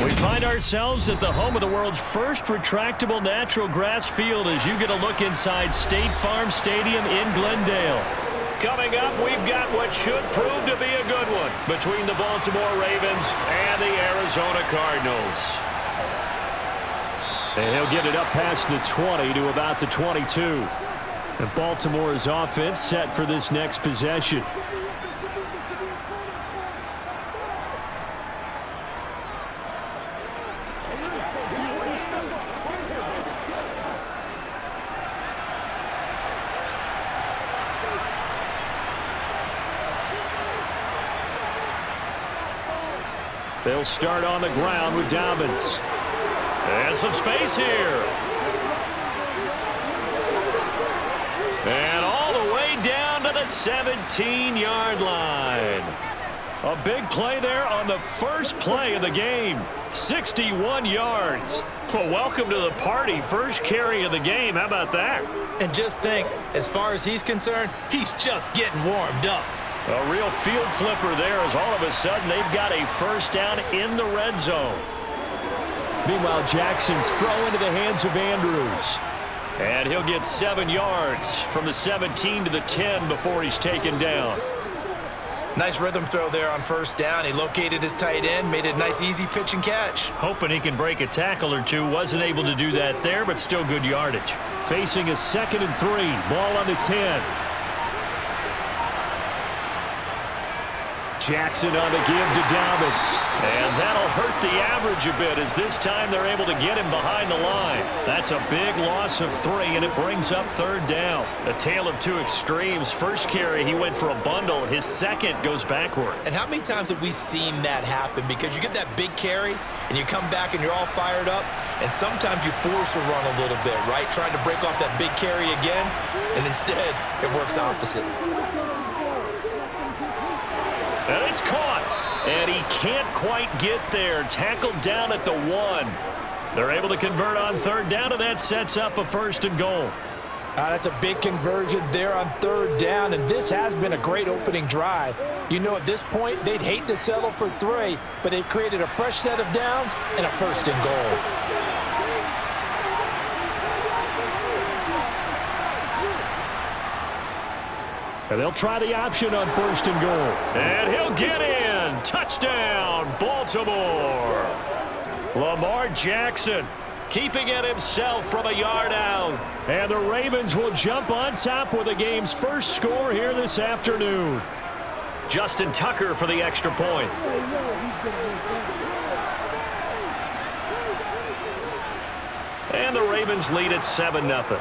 We find ourselves at the home of the world's first retractable natural grass field as you get a look inside State Farm Stadium in Glendale. Coming up, we've got what should prove to be a good one between the Baltimore Ravens and the Arizona Cardinals. And he'll get it up past the 20 to about the 22. And Baltimore's offense set for this next possession. They'll start on the ground with Dobbins. And some space here. And all the way down to the 17-yard line. A big play there on the first play of the game. 61 yards. Well, welcome to the party. First carry of the game. How about that? And just think, as far as he's concerned, he's just getting warmed up. A real field flipper there as all of a sudden they've got a first down in the red zone. Meanwhile, Jackson's throw into the hands of Andrews. And he'll get 7 yards from the 17 to the 10 before he's taken down. Nice rhythm throw there on first down. He located his tight end, made it a nice easy pitch and catch. Hoping he can break a tackle or two. Wasn't able to do that there, but still good yardage. Facing a 2nd and 3. Ball on the 10. Jackson on the give to Dobbins. And that'll hurt the average a bit as this time they're able to get him behind the line. That's a big loss of 3, and it brings up 3rd down. A tale of two extremes. First carry, he went for a bundle. His second goes backward. And how many times have we seen that happen? Because you get that big carry, and you come back and you're all fired up, and sometimes you force a run a little bit, right? Trying to break off that big carry again, and instead it works opposite. And it's caught. And he can't quite get there. Tackled down at the 1. They're able to convert on 3rd down, and that sets up a 1st and goal. That's a big conversion there on 3rd down, and this has been a great opening drive. You know, at this point, they'd hate to settle for 3, but they've created a fresh set of downs and a 1st and goal. And they'll try the option on 1st and goal. And he'll get in. Touchdown, Baltimore. Lamar Jackson keeping it himself from a yard out. And the Ravens will jump on top with the game's first score here this afternoon. Justin Tucker for the extra point. And the Ravens lead at 7-0.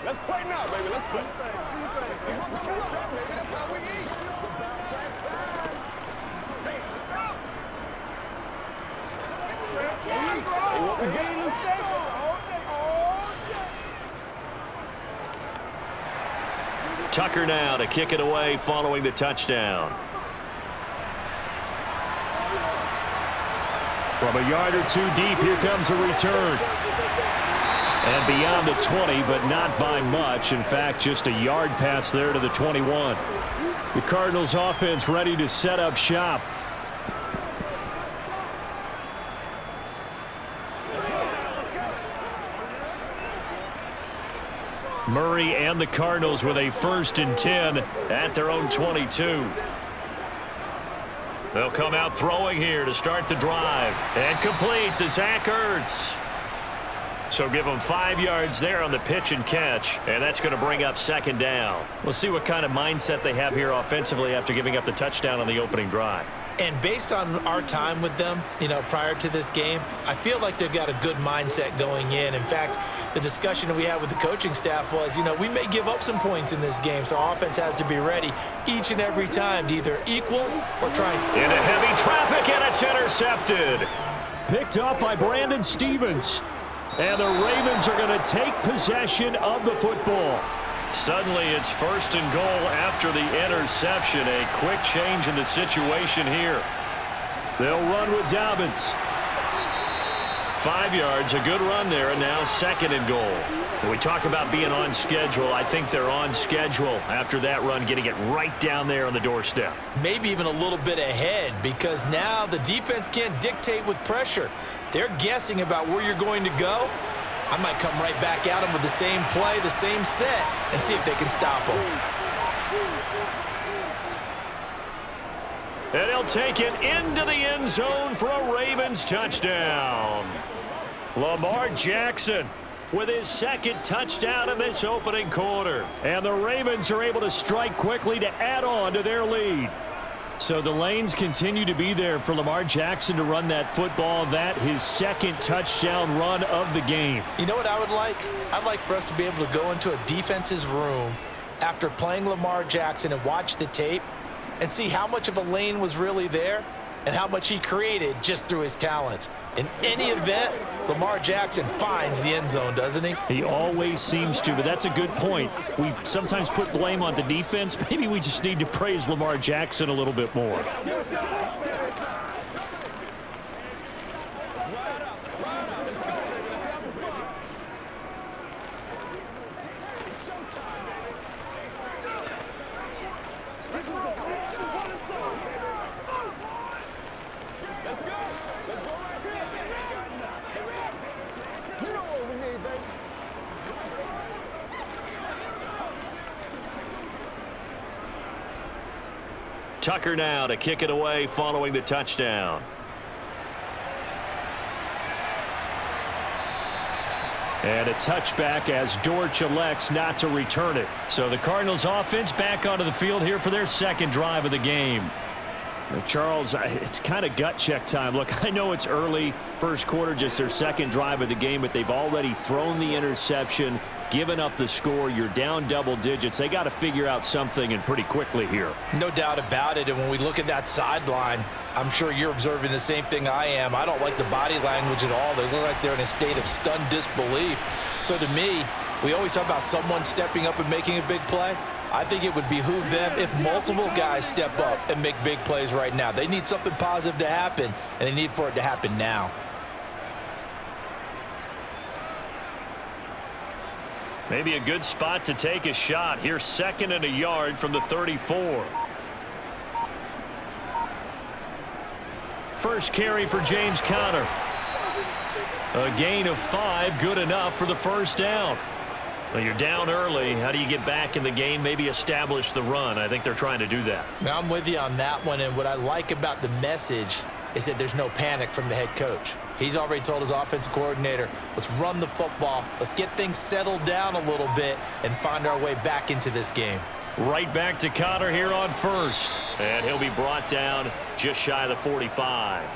Let's play now, baby. Let's play. That's how we eat. Tucker now to kick it away following the touchdown. From a yard or 2 deep, here comes a return. And beyond the 20, but not by much. In fact, just a yard pass there to the 21. The Cardinals offense ready to set up shop. Murray and the Cardinals with a 1st and 10 at their own 22. They'll come out throwing here to start the drive. And complete to Zach Ertz. So give them 5 yards there on the pitch and catch, and that's going to bring up 2nd down. We'll see what kind of mindset they have here offensively after giving up the touchdown on the opening drive. And based on our time with them, prior to this game, I feel like they've got a good mindset going in. In fact, the discussion that we had with the coaching staff was, we may give up some points in this game, so our offense has to be ready each and every time to either equal or try. Into heavy traffic, and it's intercepted. Picked up by Brandon Stevens. And the Ravens are going to take possession of the football. Suddenly, it's 1st and goal after the interception. A quick change in the situation here. They'll run with Dobbins. 5 yards, a good run there, and now 2nd and goal. When we talk about being on schedule, I think they're on schedule after that run, getting it right down there on the doorstep. Maybe even a little bit ahead, because now the defense can't dictate with pressure. They're guessing about where you're going to go. I might come right back at them with the same play, the same set, and see if they can stop them. And he'll take it into the end zone for a Ravens touchdown. Lamar Jackson with his 2nd touchdown in this opening quarter. And the Ravens are able to strike quickly to add on to their lead. So the lanes continue to be there for Lamar Jackson to run that football. That his 2nd touchdown run of the game. You know what I would like? I'd like for us to be able to go into a defense's room after playing Lamar Jackson and watch the tape and see how much of a lane was really there and how much he created just through his talents. In any event, Lamar Jackson finds the end zone, doesn't he? He always seems to, but that's a good point. We sometimes put blame on the defense. Maybe we just need to praise Lamar Jackson a little bit more. Tucker now to kick it away following the touchdown. And a touchback as Dortch elects not to return it. So the Cardinals offense back onto the field here for their 2nd drive of the game. Now, Charles, it's kind of gut check time. Look, I know it's early, 1st quarter, just their 2nd drive of the game, but they've already thrown the interception, given up the score. You're down double digits. They got to figure out something, and pretty quickly here. No doubt about it. And when we look at that sideline, I'm sure you're observing the same thing I am. I don't like the body language at all. They look like they're in a state of stunned disbelief. So to me, we always talk about someone stepping up and making a big play. I think it would behoove them if multiple guys step up and make big plays right now. They need something positive to happen, and they need for it to happen now. Maybe a good spot to take a shot. Here's 2nd and a yard from the 34. First carry for James Conner. A gain of 5, good enough for the 1st down. Well, you're down early. How do you get back in the game? Maybe establish the run. I think they're trying to do that. Now, I'm with you on that one, and what I like about the message is that there's no panic from the head coach. He's already told his offensive coordinator, let's run the football, let's get things settled down a little bit and find our way back into this game. Right back to Conner here on 1st. And he'll be brought down just shy of the 45.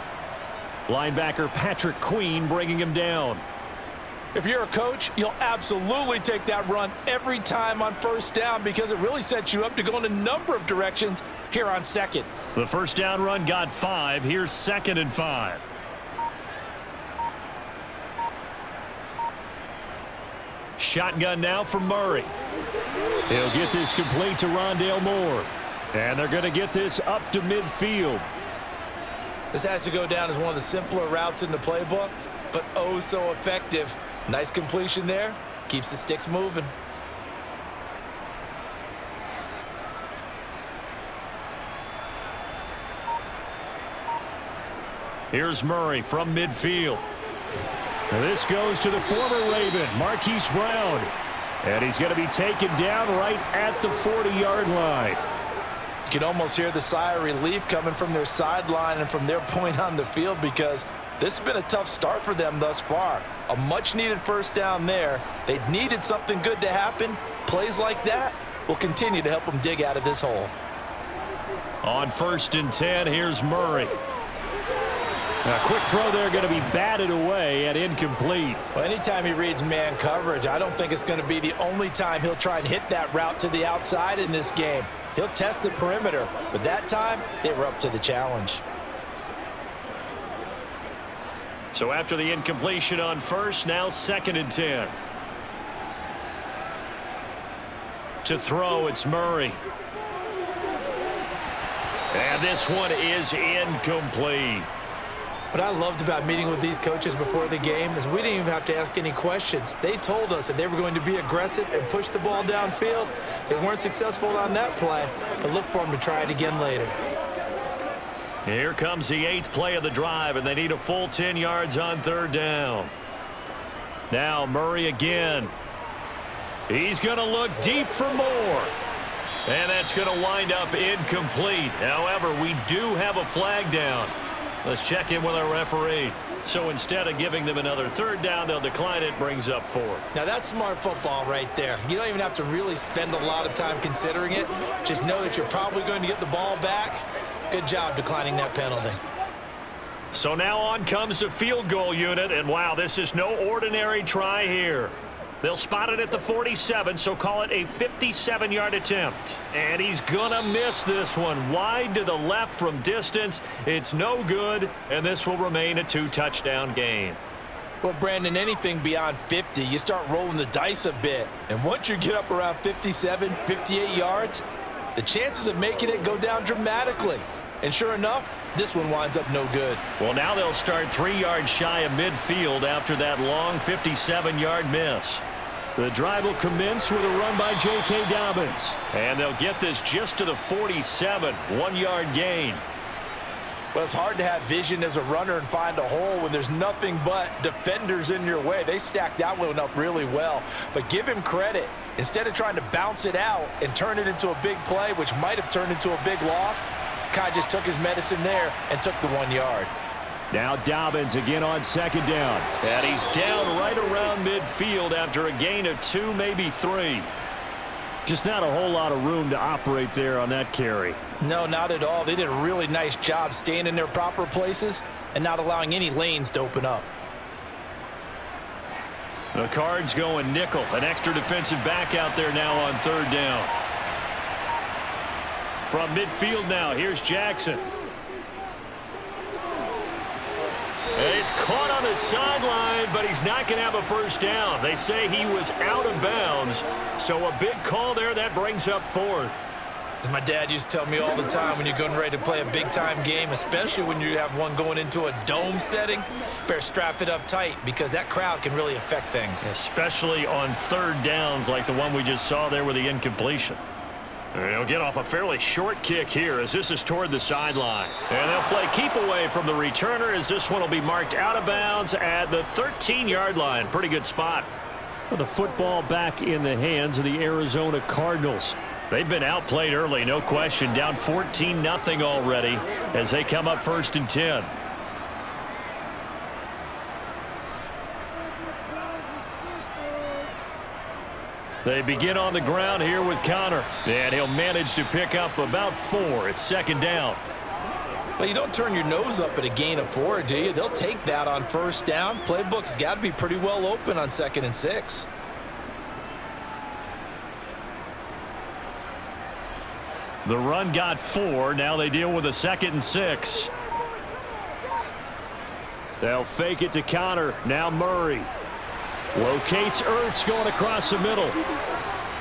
Linebacker Patrick Queen bringing him down. If you're a coach, you'll absolutely take that run every time on 1st down because it really sets you up to go in a number of directions here on 2nd. The 1st down run got 5. Here's 2nd and 5. Shotgun now for Murray. He'll get this complete to Rondale Moore. And they're going to get this up to midfield. This has to go down as one of the simpler routes in the playbook, but oh so effective. Nice completion there. Keeps the sticks moving. Here's Murray from midfield. Now this goes to the former Raven, Marquise Brown. And he's going to be taken down right at the 40-yard line. You can almost hear the sigh of relief coming from their sideline and from their point on the field because this has been a tough start for them thus far. A much-needed 1st down there. They needed something good to happen. Plays like that will continue to help them dig out of this hole. On 1st and 10, here's Murray. A quick throw there going to be batted away and incomplete. Well, anytime he reads man coverage, I don't think it's going to be the only time he'll try and hit that route to the outside in this game. He'll test the perimeter, but that time they were up to the challenge. So after the incompletion on 1st, now 2nd and 10. To throw, it's Murray. And this one is incomplete. What I loved about meeting with these coaches before the game is we didn't even have to ask any questions. They told us that they were going to be aggressive and push the ball downfield. They weren't successful on that play, but look for them to try it again later. Here comes the 8th play of the drive, and they need a full 10 yards on 3rd down. Now Murray again. He's going to look deep for more. And that's going to wind up incomplete. However, we do have a flag down. Let's check in with our referee. So instead of giving them another 3rd down, they'll decline it, brings up 4. Now that's smart football right there. You don't even have to really spend a lot of time considering it. Just know that you're probably going to get the ball back. Good job declining that penalty. So now on comes the field goal unit, and wow, this is no ordinary try here. They'll spot it at the 47, so call it a 57-yard attempt. And he's going to miss this one. Wide to the left from distance. It's no good, and this will remain a 2-touchdown game. Well, Brandon, anything beyond 50, you start rolling the dice a bit. And once you get up around 57, 58 yards, the chances of making it go down dramatically. And sure enough, this one winds up no good. Well, now they'll start 3 yards shy of midfield after that long 57-yard miss. The drive will commence with a run by J.K. Dobbins. And they'll get this just to the 47, 1-yard gain. Well, it's hard to have vision as a runner and find a hole when there's nothing but defenders in your way. They stacked that one up really well. But give him credit. Instead of trying to bounce it out and turn it into a big play, which might have turned into a big loss, Kai just took his medicine there and took the 1 yard. Now Dobbins again on 2nd down. And he's down right around midfield after a gain of 2, maybe 3. Just not a whole lot of room to operate there on that carry. No, not at all. They did a really nice job staying in their proper places and not allowing any lanes to open up. The Cards going nickel. An extra defensive back out there now on 3rd down. From midfield now, here's Jackson. And he's caught on the sideline, but he's not going to have a 1st down. They say he was out of bounds, so a big call there that brings up 4th. As my dad used to tell me all the time, when you're getting ready to play a big-time game, especially when you have one going into a dome setting, better strap it up tight because that crowd can really affect things. Especially on 3rd downs like the one we just saw there with the incompletion. They'll get off a fairly short kick here as this is toward the sideline. And they'll play keep away from the returner as this one will be marked out of bounds at the 13-yard line. Pretty good spot. With the football back in the hands of the Arizona Cardinals. They've been outplayed early, no question. Down 14-0 already as they come up 1st and 10. They begin on the ground here with Connor. And he'll manage to pick up about 4. It's 2nd down. Well, you don't turn your nose up at a gain of 4, do you? They'll take that on 1st down. Playbook's got to be pretty well open on 2nd and 6. The run got 4. Now they deal with a 2nd and 6. They'll fake it to Connor. Now Murray. Locates Ertz going across the middle.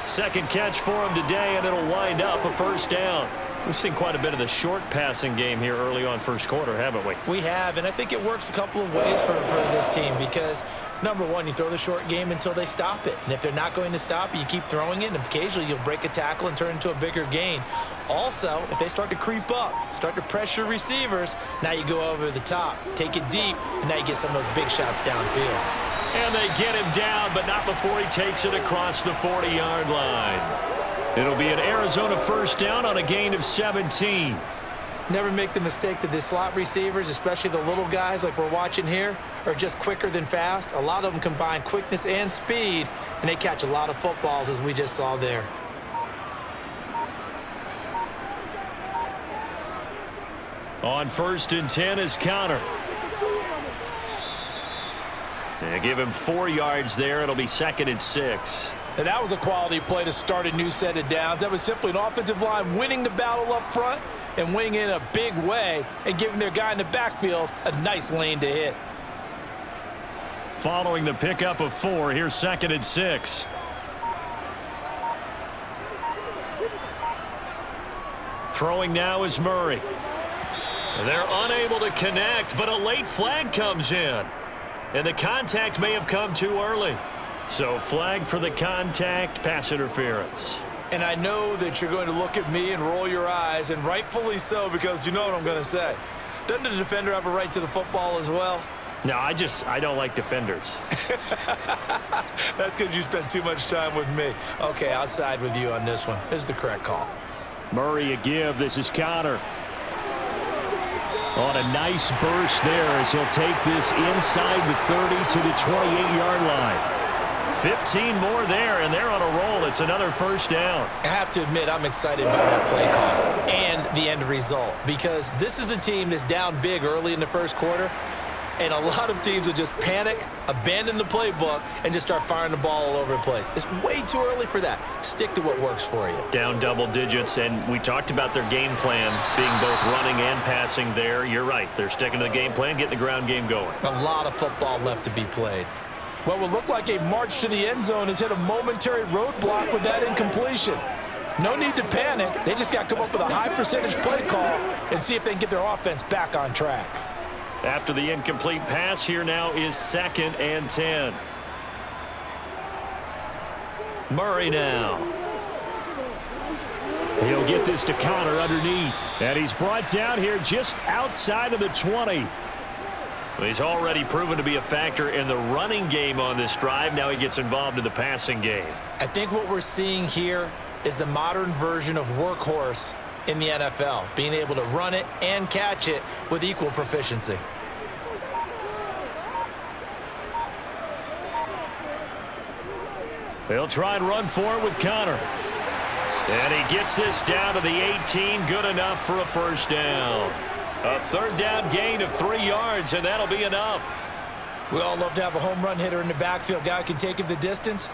2nd catch for him today, and it'll wind up a 1st down. We've seen quite a bit of the short passing game here early on 1st quarter, haven't we? We have, and I think it works a couple of ways for this team because, number one, you throw the short game until they stop it. And if they're not going to stop it, you keep throwing it, and occasionally you'll break a tackle and turn into a bigger gain. Also, if they start to creep up, start to pressure receivers, now you go over the top, take it deep, and now you get some of those big shots downfield. And they get him down, but not before he takes it across the 40-yard line. It'll be an Arizona 1st down on a gain of 17. Never make the mistake that the slot receivers, especially the little guys like we're watching here, are just quicker than fast. A lot of them combine quickness and speed, and they catch a lot of footballs as we just saw there. On 1st and 10 is Connor. They give him 4 yards there. It'll be 2nd and 6. And that was a quality play to start a new set of downs. That was simply an offensive line winning the battle up front and winning in a big way and giving their guy in the backfield a nice lane to hit. Following the pickup of 4, here's 2nd and 6. Throwing now is Murray. They're unable to connect, but a late flag comes in. And the contact may have come too early. So flag for the contact, pass interference. And I know that you're going to look at me and roll your eyes, and rightfully so, because you know what I'm going to say. Doesn't the defender have a right to the football as well? No, I don't like defenders. That's because you spent too much time with me. Okay, I'll side with you on this one. This is the correct call. Murray a give. This is Connor. On a nice burst there as he'll take this inside the 30 to the 28-yard line. 15 more there, and they're on a roll. It's another first down. I have to admit, I'm excited by that play call and the end result, because this is a team that's down big early in the first quarter, and a lot of teams will just panic, abandon the playbook, and just start firing the ball all over the place. It's way too early for that. Stick to what works for you. Down double digits, and we talked about their game plan being both running and passing there. You're right. They're sticking to the game plan, getting the ground game going. A lot of football left to be played. What would look like a march to the end zone has hit a momentary roadblock with that incompletion. No need to panic. They just got to come up with a high percentage play call and see if they can get their offense back on track. After the incomplete pass, here now is 2nd and 10. Murray now. He'll get this to Connor underneath. And he's brought down here just outside of the 20. He's already proven to be a factor in the running game on this drive. Now he gets involved in the passing game. I think what we're seeing here is the modern version of workhorse in the NFL, being able to run it and catch it with equal proficiency. They'll try and run for it with Connor. And he gets this down to the 18, good enough for a first down. A 3rd down gain of 3 yards, and that'll be enough. We all love to have a home run hitter in the backfield. Guy can take it the distance.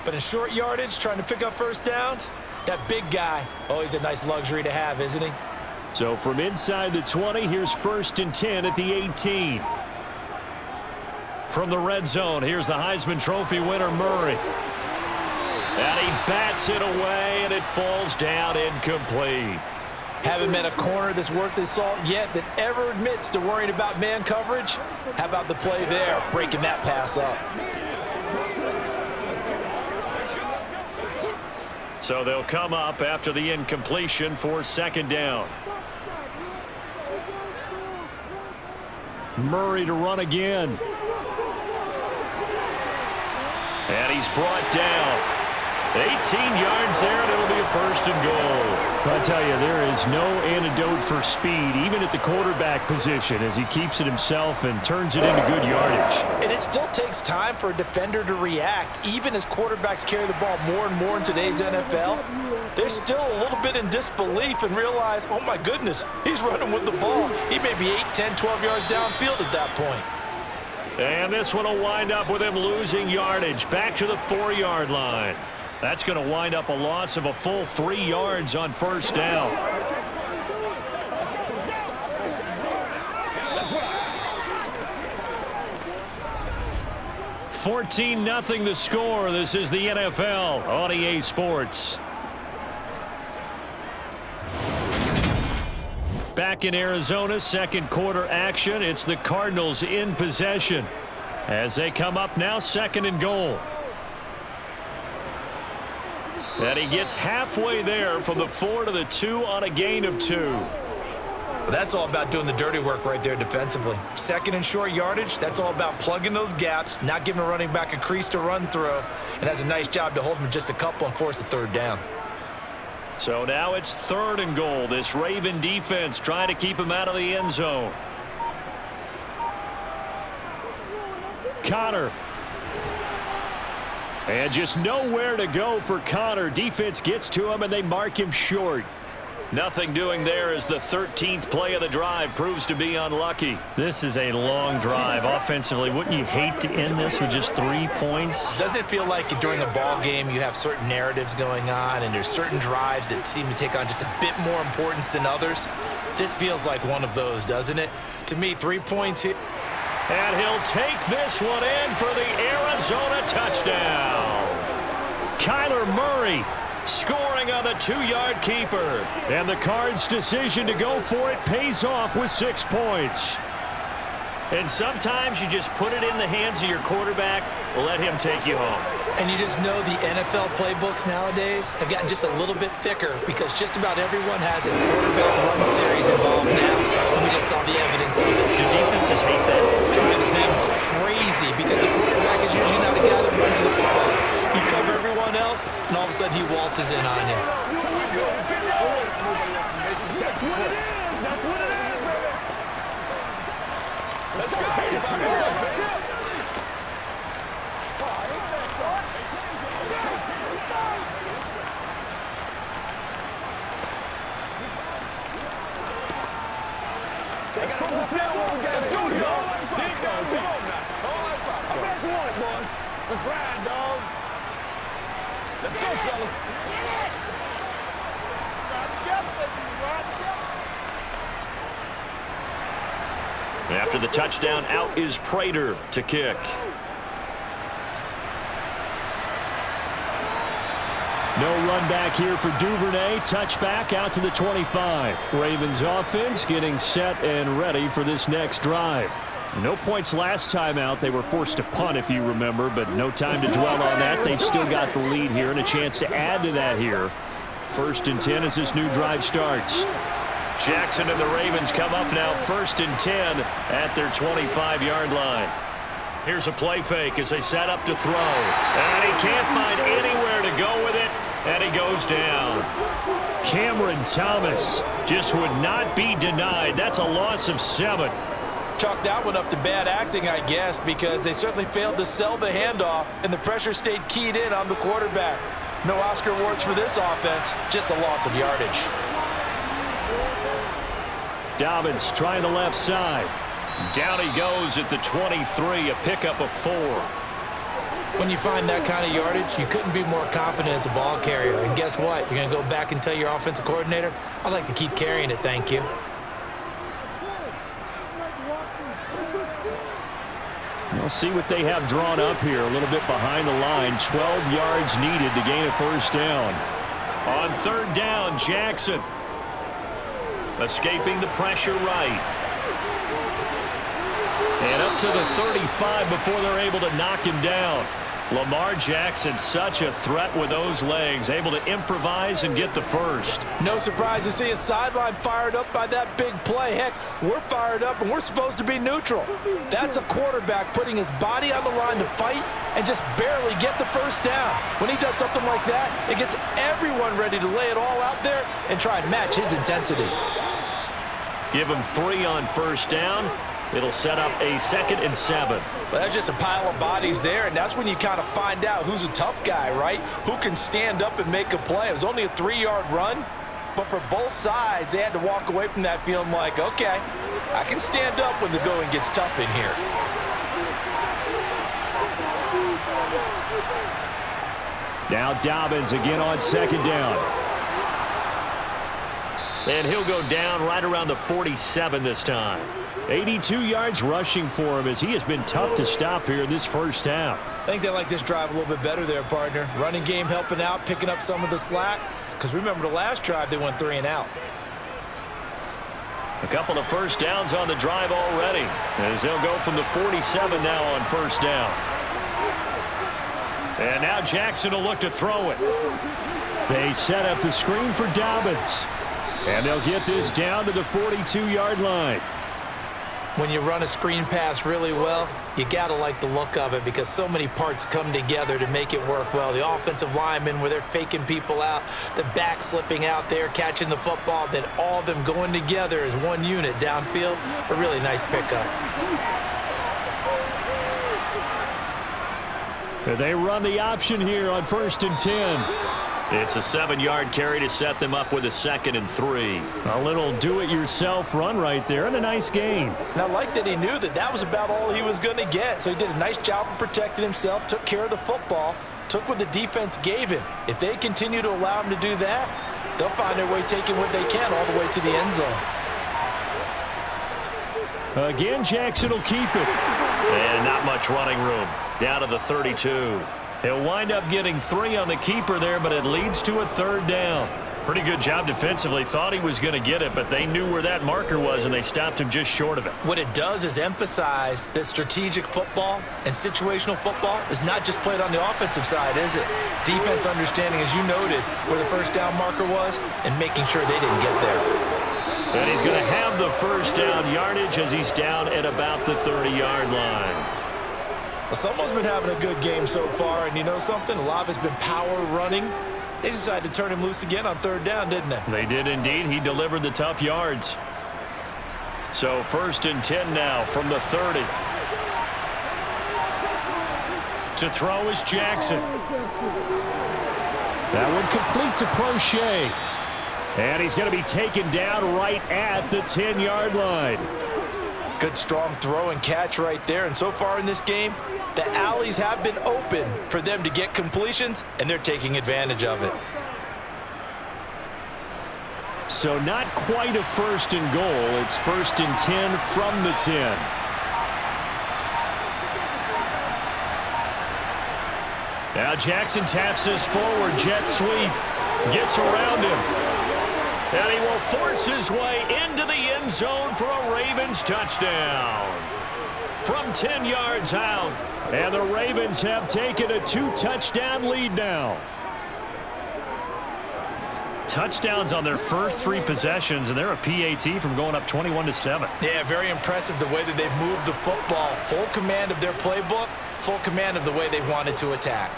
But in short yardage, trying to pick up first downs, that big guy, always a nice luxury to have, isn't he? So from inside the 20, here's 1st and 10 at the 18. From the red zone, here's the Heisman Trophy winner, Murray. And he bats it away, and it falls down incomplete. Haven't met a corner that's worth his salt yet that ever admits to worrying about man coverage. How about the play there, breaking that pass up? So they'll come up after the incompletion for 2nd down. Murray to run again. And he's brought down. 18 yards there, and it'll be a 1st and goal. I tell you, there is no antidote for speed, even at the quarterback position, as he keeps it himself and turns it into good yardage. And it still takes time for a defender to react, even as quarterbacks carry the ball more and more in today's NFL. They're still a little bit in disbelief and realize, oh my goodness, he's running with the ball. He may be 8, 10, 12 yards downfield at that point. And this one will wind up with him losing yardage back to the 4-yard line. That's going to wind up a loss of a full 3 yards on 1st down. $14-0 the score. This is the NFL on EA Sports. Back in Arizona, 2nd quarter action. It's the Cardinals in possession as they come up now 2nd and goal. And he gets halfway there from the 4 to the 2 on a gain of 2. That's all about doing the dirty work right there defensively. 2nd and short yardage, that's all about plugging those gaps, not giving a running back a crease to run through, and has a nice job to hold him just a couple and force a 3rd down. So now it's 3rd and goal. This Raven defense trying to keep him out of the end zone. Connor. And just nowhere to go for Connor. Defense gets to him, and they mark him short. Nothing doing there as the 13th play of the drive proves to be unlucky. This is a long drive offensively. Wouldn't you hate to end this with just 3 points? Doesn't it feel like during a ball game you have certain narratives going on and there's certain drives that seem to take on just a bit more importance than others? This feels like one of those, doesn't it? To me, 3 points here. And he'll take this one in for the Arizona touchdown. Kyler Murray scoring on the 2-yard keeper. And the Cards' decision to go for it pays off with 6 points. And sometimes you just put it in the hands of your quarterback, let him take you home. And you just know the NFL playbooks nowadays have gotten just a little bit thicker because just about everyone has a quarterback run series involved now, and we just saw the evidence of it. Do defenses hate that? It drives them crazy because the quarterback is usually not a guy that runs the football. You cover everyone else, and all of a sudden he waltzes in on you. That's what it is. That's what it is, baby. Let's go. Let's go. Let's go, dog. Dig down, come on now. I bet you want it, boys. Let's ride, dog. Let's go, fellas. After the touchdown, out is Prater to kick. No run back here for Duvernay. Touchback out to the 25. Ravens offense getting set and ready for this next drive. No points last time out. They were forced to punt, if you remember, but no time to dwell on that. They've still got the lead here and a chance to add to that here. 1st and 10 as this new drive starts. Jackson and the Ravens come up now 1st and 10 at their 25-yard line. Here's a play fake as they set up to throw. And he can't find anywhere to go with it, and he goes down. Cameron Thomas just would not be denied. That's a loss of 7. Chalk that one up to bad acting, I guess, because they certainly failed to sell the handoff, and the pressure stayed keyed in on the quarterback. No Oscar awards for this offense, just a loss of yardage. Dobbins trying the left side. Down he goes at the 23, a pickup of 4. When you find that kind of yardage, you couldn't be more confident as a ball carrier. And guess what? You're going to go back and tell your offensive coordinator, I'd like to keep carrying it, thank you. We'll see what they have drawn up here. A little bit behind the line. 12 yards needed to gain a 1st down. On 3rd down, Jackson. Escaping the pressure right. And up to the 35 before they're able to knock him down. Lamar Jackson, such a threat with those legs, able to improvise and get the 1st. No surprise to see a sideline fired up by that big play. Heck, we're fired up and we're supposed to be neutral. That's a quarterback putting his body on the line to fight and just barely get the 1st down. When he does something like that, it gets everyone ready to lay it all out there and try and match his intensity. Give him 3 on 1st down. It'll set up a 2nd and 7. Well, that's just a pile of bodies there, and that's when you kind of find out who's a tough guy, right? Who can stand up and make a play. It was only a 3-yard run, but for both sides, they had to walk away from that feeling like, okay, I can stand up when the going gets tough in here. Now Dobbins again on 2nd down. And he'll go down right around the 47 this time. 82 yards rushing for him as he has been tough to stop here in this 1st half. I think they like this drive a little bit better there, partner. Running game helping out, picking up some of the slack. Because remember the last drive, they went 3 and out. A couple of 1st downs on the drive already, as they'll go from the 47 now on 1st down. And now Jackson will look to throw it. They set up the screen for Dobbins. And they'll get this down to the 42-yard line. When you run a screen pass really well, you got to like the look of it because so many parts come together to make it work well. The offensive linemen where they're faking people out, the back slipping out there, catching the football, then all of them going together as one unit downfield. A really nice pickup. They run the option here on 1st and 10. It's a 7-yard carry to set them up with a 2nd and 3. A little do-it-yourself run right there and a nice gain. And I like that he knew that that was about all he was going to get. So he did a nice job of protecting himself, took care of the football, took what the defense gave him. If they continue to allow him to do that, they'll find their way taking what they can all the way to the end zone. Again, Jackson will keep it. And not much running room. Down to the 32. He'll wind up getting 3 on the keeper there, but it leads to a 3rd down. Pretty good job defensively. Thought he was going to get it, but they knew where that marker was, and they stopped him just short of it. What it does is emphasize that strategic football and situational football is not just played on the offensive side, is it? Defense understanding, as you noted, where the first down marker was and making sure they didn't get there. And he's going to have the first down yardage as he's down at about the 30-yard line. Well, someone's been having a good game so far, and you know something? A lot of it's been power running. They decided to turn him loose again on 3rd down, didn't they? They did indeed. He delivered the tough yards. So 1st and 10 now from the 30. To throw is Jackson. That one complete to Prochet. And he's going to be taken down right at the 10-yard line. Good, strong throw and catch right there. And so far in this game, the alleys have been open for them to get completions, and they're taking advantage of it. So not quite a 1st and goal. It's 1st and 10 from the 10. Now Jackson taps this forward jet sweep. Gets around him. And he will force his way into the end zone for a Ravens touchdown. From 10 yards out. And the Ravens have taken a 2-touchdown lead now. Touchdowns on their first 3 possessions, and they're a PAT from going up 21-7. Yeah, very impressive the way that they've moved the football. Full command of their playbook, full command of the way they wanted to attack.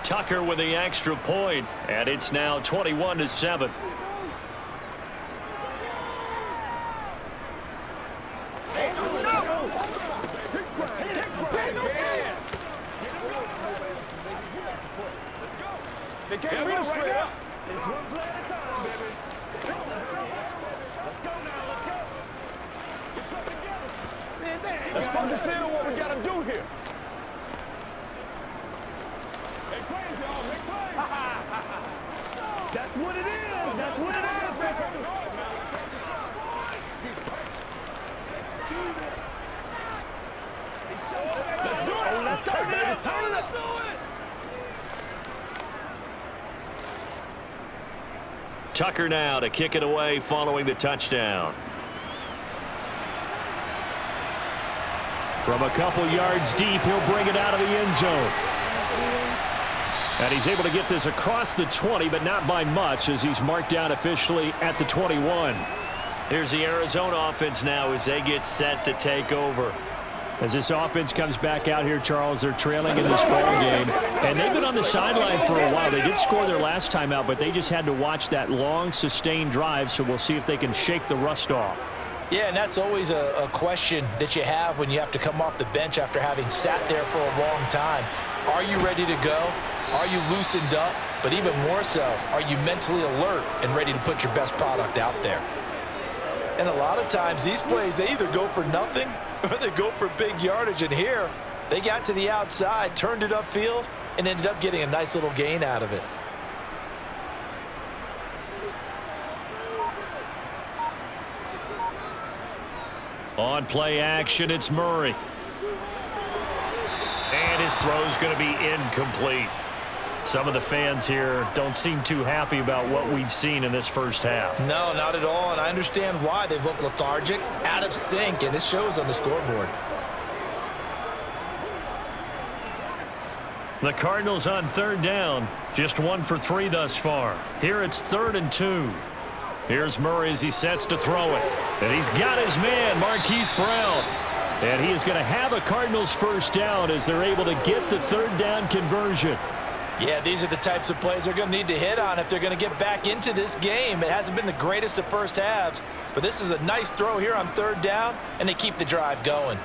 Tucker with the extra point, and it's now 21-7. They can't beat us straight up. It's one play at a time, baby. Let's go now. Let's go. Get something together. Let's focus in on what we got to do here. Make plays, y'all. Make plays. That's what it is. That's what it is. Let's do it. Let's turn it up. Turn it up. Tucker now to kick it away following the touchdown. From a couple yards deep, he'll bring it out of the end zone. And he's able to get this across the 20, but not by much, as he's marked down officially at the 21. Here's the Arizona offense now as they get set to take over. As this offense comes back out here, Charles, they're trailing in this ball game. And they've been on the sideline for a while. They did score their last time out, but they just had to watch that long, sustained drive, so we'll see if they can shake the rust off. Yeah, and that's always a question that you have when you have to come off the bench after having sat there for a long time. Are you ready to go? Are you loosened up? But even more so, are you mentally alert and ready to put your best product out there? And a lot of times, these plays, they either go for nothing or they go for big yardage. And here, they got to the outside, turned it upfield, and ended up getting a nice little gain out of it. On play action, it's Murray. And his throw's going to be incomplete. Some of the fans here don't seem too happy about what we've seen in this first half. No, not at all, and I understand why. They've looked lethargic, out of sync, and it shows on the scoreboard. The Cardinals on 3rd down, just 1 for 3 thus far. Here it's 3rd and 2. Here's Murray as he sets to throw it. And he's got his man, Marquise Brown. And he is going to have a Cardinals first down as they're able to get the 3rd down conversion. Yeah, these are the types of plays they're going to need to hit on if they're going to get back into this game. It hasn't been the greatest of first halves, but this is a nice throw here on 3rd down, and they keep the drive going.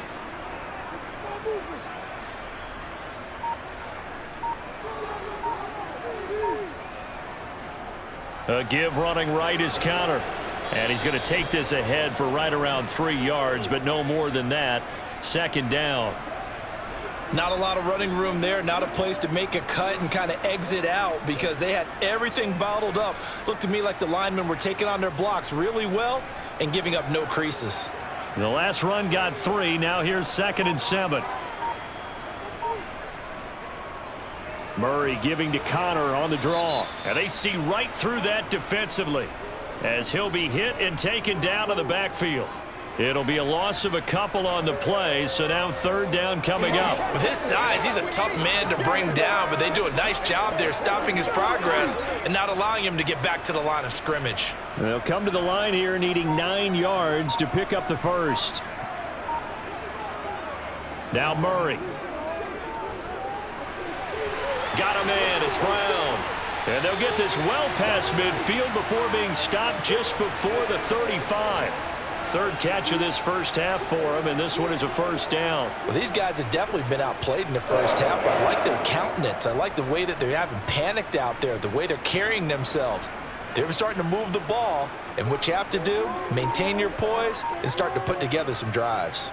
A give running right is Connor. And he's going to take this ahead for right around 3 yards, but no more than that. Second down. Not a lot of running room there, not a place to make a cut and kind of exit out because they had everything bottled up. Looked to me like the linemen were taking on their blocks really well and giving up no creases. The last run got 3. Now here's 2nd and 7. Murray giving to Connor on the draw. And they see right through that defensively as he'll be hit and taken down to the backfield. It'll be a loss of a couple on the play, so now 3rd down coming up. With his size, he's a tough man to bring down, but they do a nice job there stopping his progress and not allowing him to get back to the line of scrimmage. They'll come to the line here needing 9 yards to pick up the first. Now Murray. Got him in. It's Brown. And they'll get this well past midfield before being stopped just before the 35. 3rd catch of this first half for him, and this one is a first down. Well, these guys have definitely been outplayed in the first half, but I like their countenance. I like the way that they haven't panicked out there, the way they're carrying themselves. They're starting to move the ball, and what you have to do, maintain your poise and start to put together some drives.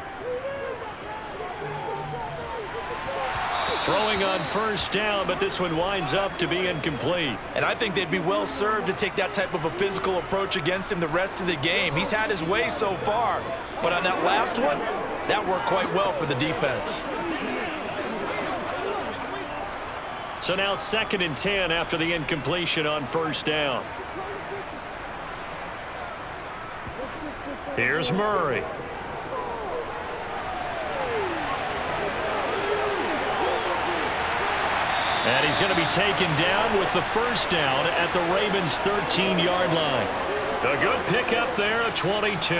Throwing on first down, but this one winds up to be incomplete. And I think they'd be well served to take that type of a physical approach against him the rest of the game. He's had his way so far, but on that last one, that worked quite well for the defense. So now 2nd and 10 after the incompletion on first down. Here's Murray. And he's going to be taken down with the first down at the Ravens' 13-yard line. A good pickup there at 22.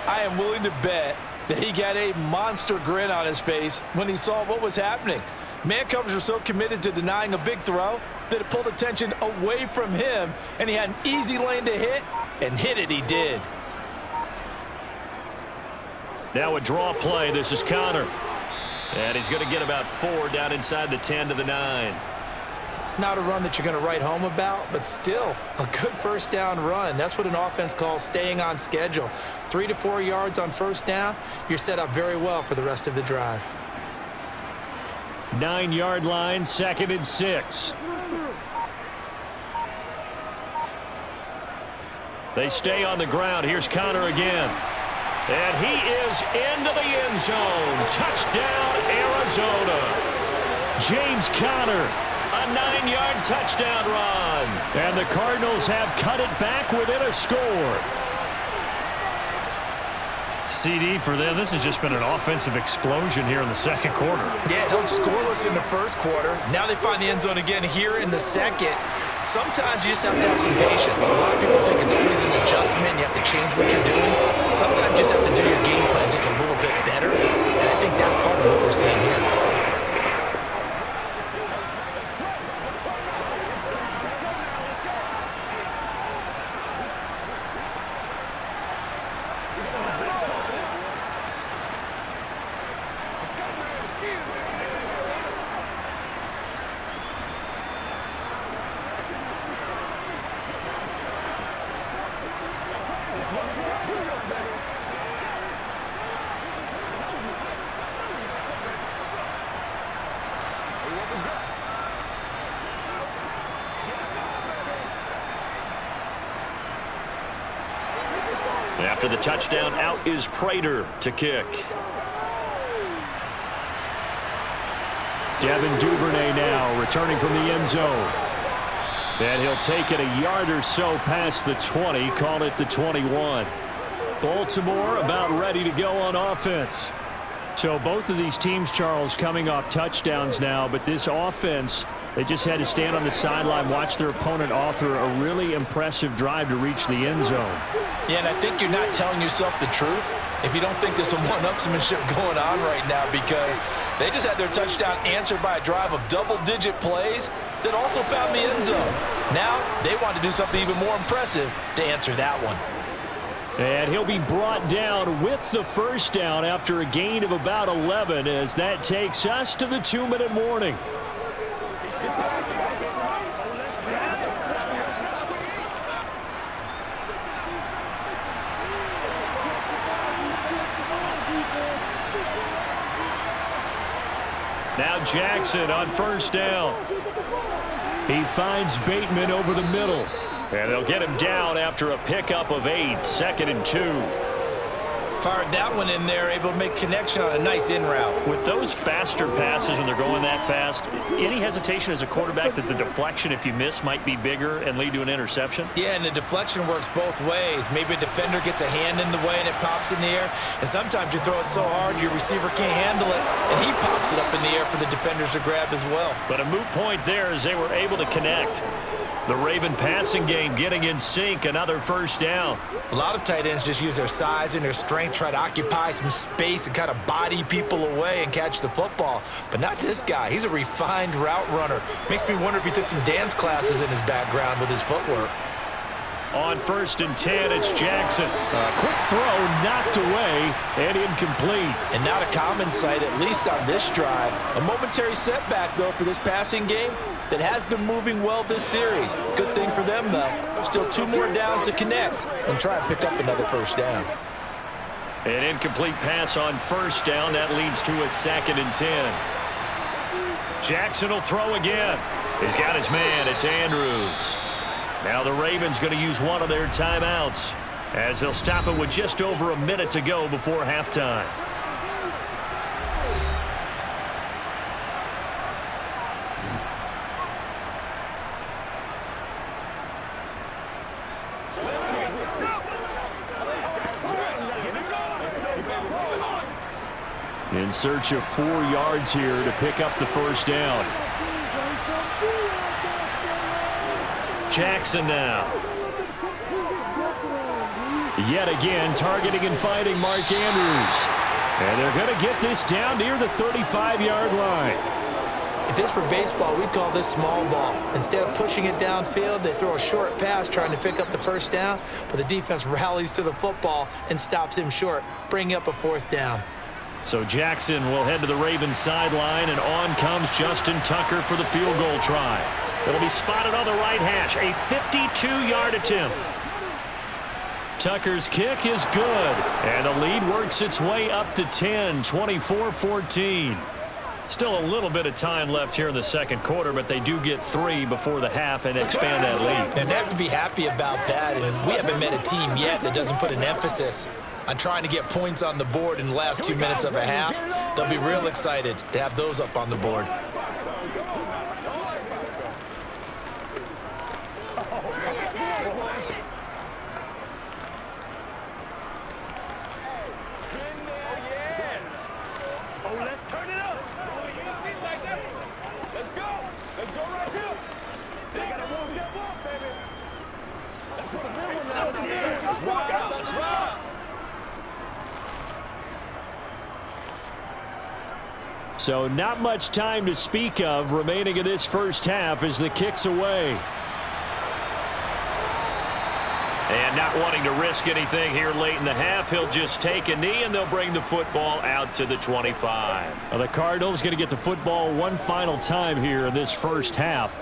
I am willing to bet that he got a monster grin on his face when he saw what was happening. Man covers are so committed to denying a big throw that it pulled attention away from him, and he had an easy lane to hit, and hit it he did. Now a draw play. This is Connor. And he's going to get about 4 down inside the 10 to the 9. Not a run that you're going to write home about, but still a good first down run. That's what an offense calls staying on schedule. 3 to 4 yards on first down, you're set up very well for the rest of the drive. 9-yard line, 2nd and 6. They stay on the ground. Here's Connor again. And he is into the end zone. Touchdown, Arizona. James Conner, a 9-yard touchdown run. And the Cardinals have cut it back within a score. CD for them, this has just been an offensive explosion here in the second quarter. Yeah, held scoreless in the first quarter. Now they find the end zone again here in the second. Sometimes you just have to have some patience. A lot of people think it's always an adjustment. You have to change what you're doing. Sometimes you just have to do your game plan just a little bit better. And I think that's part of what we're seeing here. After the touchdown, out is Prater to kick. Devin Duvernay now returning from the end zone. And he'll take it a yard or so past the 20, call it the 21. Baltimore about ready to go on offense. So both of these teams, Charles, coming off touchdowns now, but this offense, they just had to stand on the sideline, watch their opponent author a really impressive drive to reach the end zone. Yeah, and I think you're not telling yourself the truth if you don't think there's some one-upsmanship going on right now, because they just had their touchdown answered by a drive of double-digit plays that also found the end zone. Now they want to do something even more impressive to answer that one. And he'll be brought down with the first down after a gain of about 11 as that takes us to the 2-minute warning. Now Jackson on first down. He finds Bateman over the middle. And they'll get him down after a pickup of 8, 2nd and 2. Fired that one in there, able to make connection on a nice in route. With those faster passes when they're going that fast, any hesitation as a quarterback that the deflection, if you miss, might be bigger and lead to an interception? Yeah, and the deflection works both ways. Maybe a defender gets a hand in the way and it pops in the air, and sometimes you throw it so hard your receiver can't handle it, and he pops it up in the air for the defenders to grab as well. But a moot point there as they were able to connect. The Raven passing game getting in sync, another first down. A lot of tight ends just use their size and their strength, try to occupy some space and kind of body people away and catch the football. But not this guy. He's a refined route runner. Makes me wonder if he took some dance classes in his background with his footwork. On 1st and 10, it's Jackson. A quick throw knocked away and incomplete. And not a common sight, at least on this drive. A momentary setback, though, for this passing game that has been moving well this series. Good thing for them, though. Still 2 more downs to connect and try and pick up another first down. An incomplete pass on first down. That leads to a 2nd and 10. Jackson will throw again. He's got his man. It's Andrews. Now the Ravens going to use one of their timeouts as they'll stop it with just over a minute to go before halftime. In search of 4 yards here to pick up the first down. Jackson now. Yet again, targeting and fighting Mark Andrews. And they're going to get this down near the 35-yard line. If this were baseball, we'd call this small ball. Instead of pushing it downfield, they throw a short pass trying to pick up the first down, but the defense rallies to the football and stops him short, bringing up a 4th down. So Jackson will head to the Ravens sideline, and on comes Justin Tucker for the field goal try. It'll be spotted on the right hash, a 52-yard attempt. Tucker's kick is good, and the lead works its way up to 10, 24-14. Still a little bit of time left here in the second quarter, but they do get 3 before the half and expand that lead. And they have to be happy about that, and we haven't met a team yet that doesn't put an emphasis on trying to get points on the board in the last 2 minutes of a half. They'll be real excited to have those up on the board. So not much time to speak of remaining in this first half as the kick's away. And not wanting to risk anything here late in the half, he'll just take a knee, and they'll bring the football out to the 25. Well, the Cardinals going to get the football one final time here in this first half.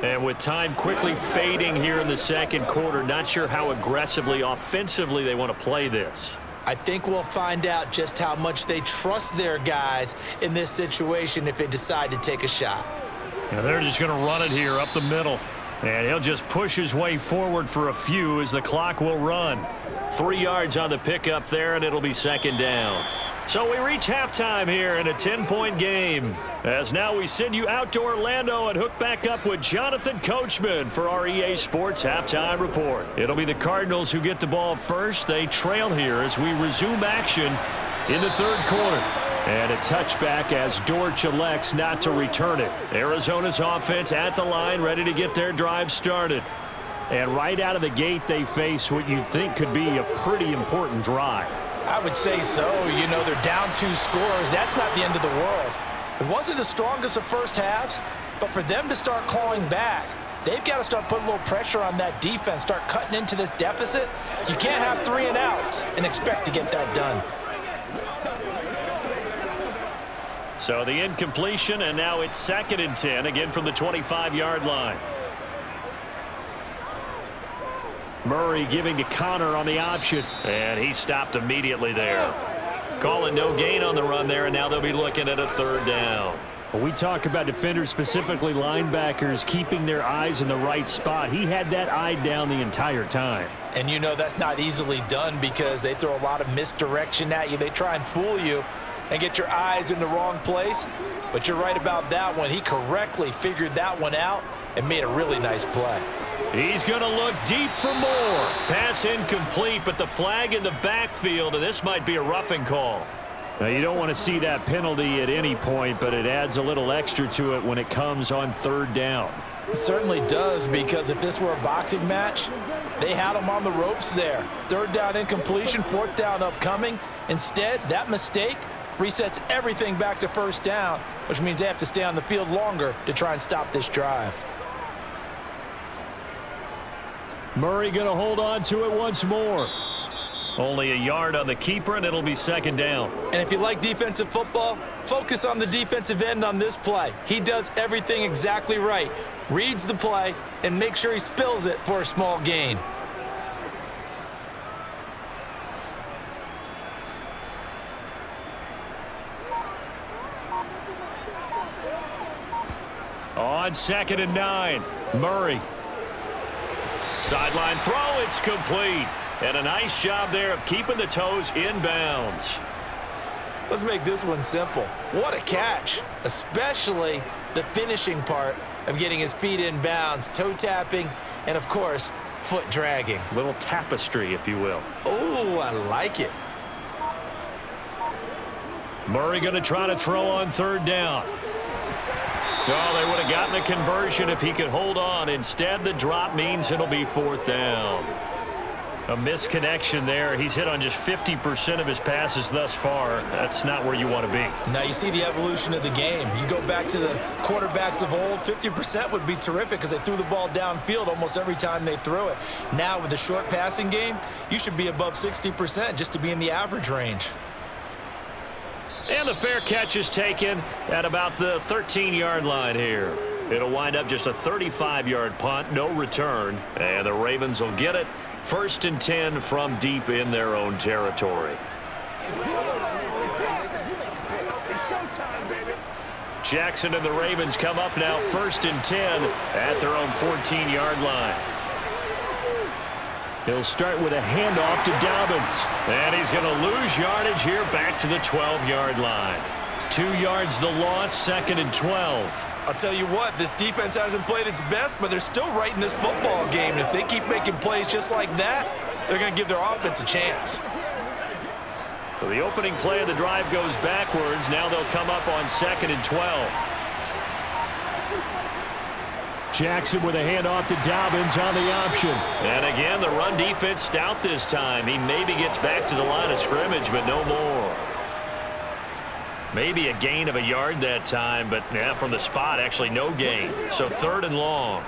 And with time quickly fading here in the second quarter, not sure how aggressively, offensively they want to play this. I think we'll find out just how much they trust their guys in this situation if they decide to take a shot. Now they're just going to run it here up the middle. And he'll just push his way forward for a few as the clock will run. 3 yards on the pickup there, and it'll be 2nd down. So we reach halftime here in a 10-point game. As now we send you out to Orlando and hook back up with Jonathan Coachman for our EA Sports Halftime Report. It'll be the Cardinals who get the ball first. They trail here as we resume action in the third quarter. And a touchback as Dortch elects not to return it. Arizona's offense at the line, ready to get their drive started. And right out of the gate, they face what you'd think could be a pretty important drive. I would say so. You know, they're down 2 scores. That's not the end of the world. It wasn't the strongest of first halves, but for them to start clawing back, they've got to start putting a little pressure on that defense, start cutting into this deficit. You can't have 3 and outs and expect to get that done. So the incompletion, and now it's 2nd and 10, again from the 25-yard line. Murray giving to Connor on the option. And he stopped immediately there. Calling no gain on the run there, and now they'll be looking at a 3rd down. When we talk about defenders, specifically linebackers, keeping their eyes in the right spot, he had that eye down the entire time. And you know that's not easily done because they throw a lot of misdirection at you. They try and fool you and get your eyes in the wrong place. But you're right about that one. He correctly figured that one out and made a really nice play. He's going to look deep for more. Pass incomplete, but the flag in the backfield, and this might be a roughing call. Now, you don't want to see that penalty at any point, but it adds a little extra to it when it comes on third down. It certainly does, because if this were a boxing match, they had him on the ropes there. Third down incompletion, fourth down upcoming. Instead, that mistake resets everything back to first down, which means they have to stay on the field longer to try and stop this drive. Murray going to hold on to it once more. Only a yard on the keeper, and it'll be second down. And if you like defensive football, focus on the defensive end on this play. He does everything exactly right. Reads the play and makes sure he spills it for a small gain. On 2nd and 9, Murray. Sideline throw, it's complete. And a nice job there of keeping the toes in bounds. Let's make this one simple. What a catch, especially the finishing part of getting his feet in bounds, toe tapping, and of course, foot dragging. Little tapestry, if you will. Oh, I like it. Murray going to try to throw on third down. Oh, they would have gotten the conversion if he could hold on. Instead, the drop means it'll be fourth down. A misconnection there. He's hit on just 50% of his passes thus far. That's not where you want to be. Now you see the evolution of the game. You go back to the quarterbacks of old, 50% would be terrific because they threw the ball downfield almost every time they threw it. Now with the short passing game, you should be above 60% just to be in the average range. And the fair catch is taken at about the 13-yard line here. It'll wind up just a 35-yard punt, no return. And the Ravens will get it. 1st and 10 from deep in their own territory. Jackson and the Ravens come up now 1st and 10 at their own 14-yard line. He'll start with a handoff to Dobbins. And he's going to lose yardage here back to the 12-yard line. 2 yards the loss, 2nd and 12. I'll tell you what, this defense hasn't played its best, but they're still right in this football game. And if they keep making plays just like that, they're going to give their offense a chance. So the opening play of the drive goes backwards. Now they'll come up on 2nd and 12. Jackson with a handoff to Dobbins on the option. And again, the run defense stout this time. He maybe gets back to the line of scrimmage, but no more. Maybe a gain of a yard that time, but yeah, from the spot, actually no gain. So 3rd and long.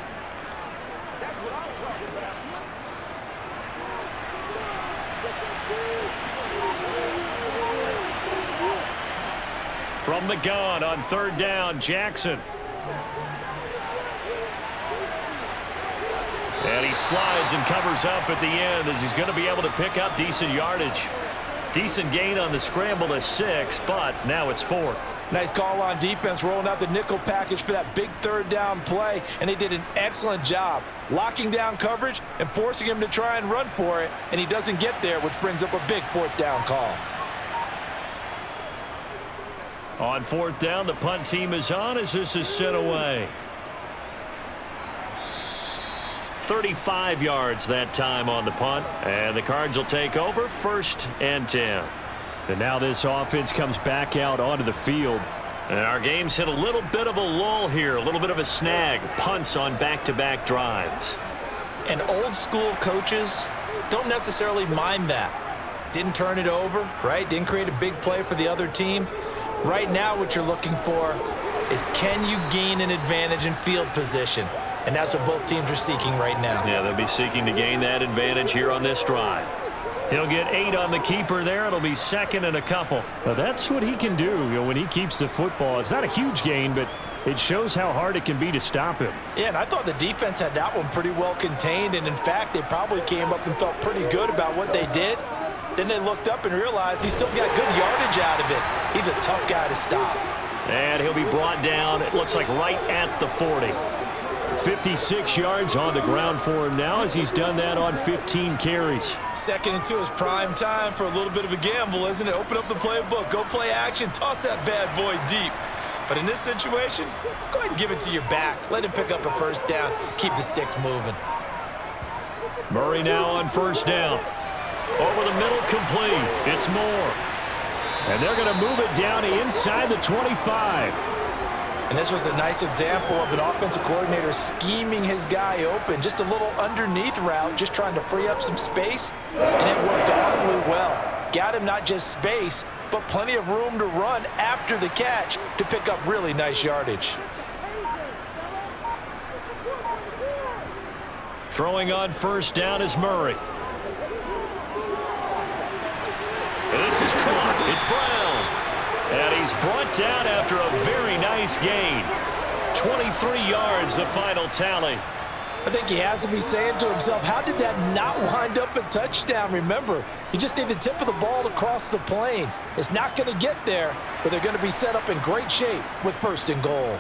From the gun on 3rd down, Jackson. And he slides and covers up at the end as he's going to be able to pick up decent yardage. Decent gain on the scramble to 6, but now it's 4th. Nice call on defense, rolling out the nickel package for that big 3rd down play, and they did an excellent job locking down coverage and forcing him to try and run for it, and he doesn't get there, which brings up a big 4th down call. On 4th down, the punt team is on as this is sent away. 35 yards that time on the punt, and the Cards will take over 1st and 10. And now this offense comes back out onto the field. And our game's hit a little bit of a lull here, a little bit of a snag. Punts on back-to-back drives. And old school coaches don't necessarily mind that. Didn't turn it over, right? Didn't create a big play for the other team. Right now what you're looking for is, can you gain an advantage in field position? And that's what both teams are seeking right now. Yeah, they'll be seeking to gain that advantage here on this drive. He'll get 8 on the keeper there. It'll be 2nd and a couple. Well, that's what he can do, when he keeps the football. It's not a huge gain, but it shows how hard it can be to stop him. Yeah, and I thought the defense had that one pretty well contained. And, in fact, they probably came up and felt pretty good about what they did. Then they looked up and realized he still got good yardage out of it. He's a tough guy to stop. And he'll be brought down, it looks like, right at the 40. 56 yards on the ground for him now as he's done that on 15 carries. 2nd and 2 is prime time for a little bit of a gamble, isn't it? Open up the playbook, go play action, toss that bad boy deep. But in this situation, go ahead and give it to your back. Let him pick up a 1st down. Keep the sticks moving. Murray now on 1st down. Over the middle, complete. It's Moore. And they're going to move it down inside the 25. And this was a nice example of an offensive coordinator scheming his guy open. Just a little underneath route, just trying to free up some space, and it worked awfully well. Got him not just space, but plenty of room to run after the catch to pick up really nice yardage. Throwing on 1st down is Murray. This is caught. It's Brown. And he's brought down after a very nice gain. 23 yards, the final tally. I think he has to be saying to himself, how did that not wind up a touchdown? Remember, you just need the tip of the ball to cross the plane. It's not going to get there, but they're going to be set up in great shape with 1st and goal.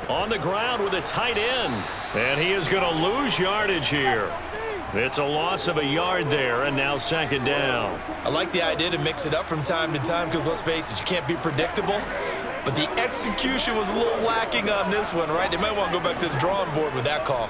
On the ground with a tight end. And he is going to lose yardage here. It's a loss of a yard there, and now 2nd down. I like the idea to mix it up from time to time because, let's face it, you can't be predictable. But the execution was a little lacking on this one, right? They might want to go back to the drawing board with that call.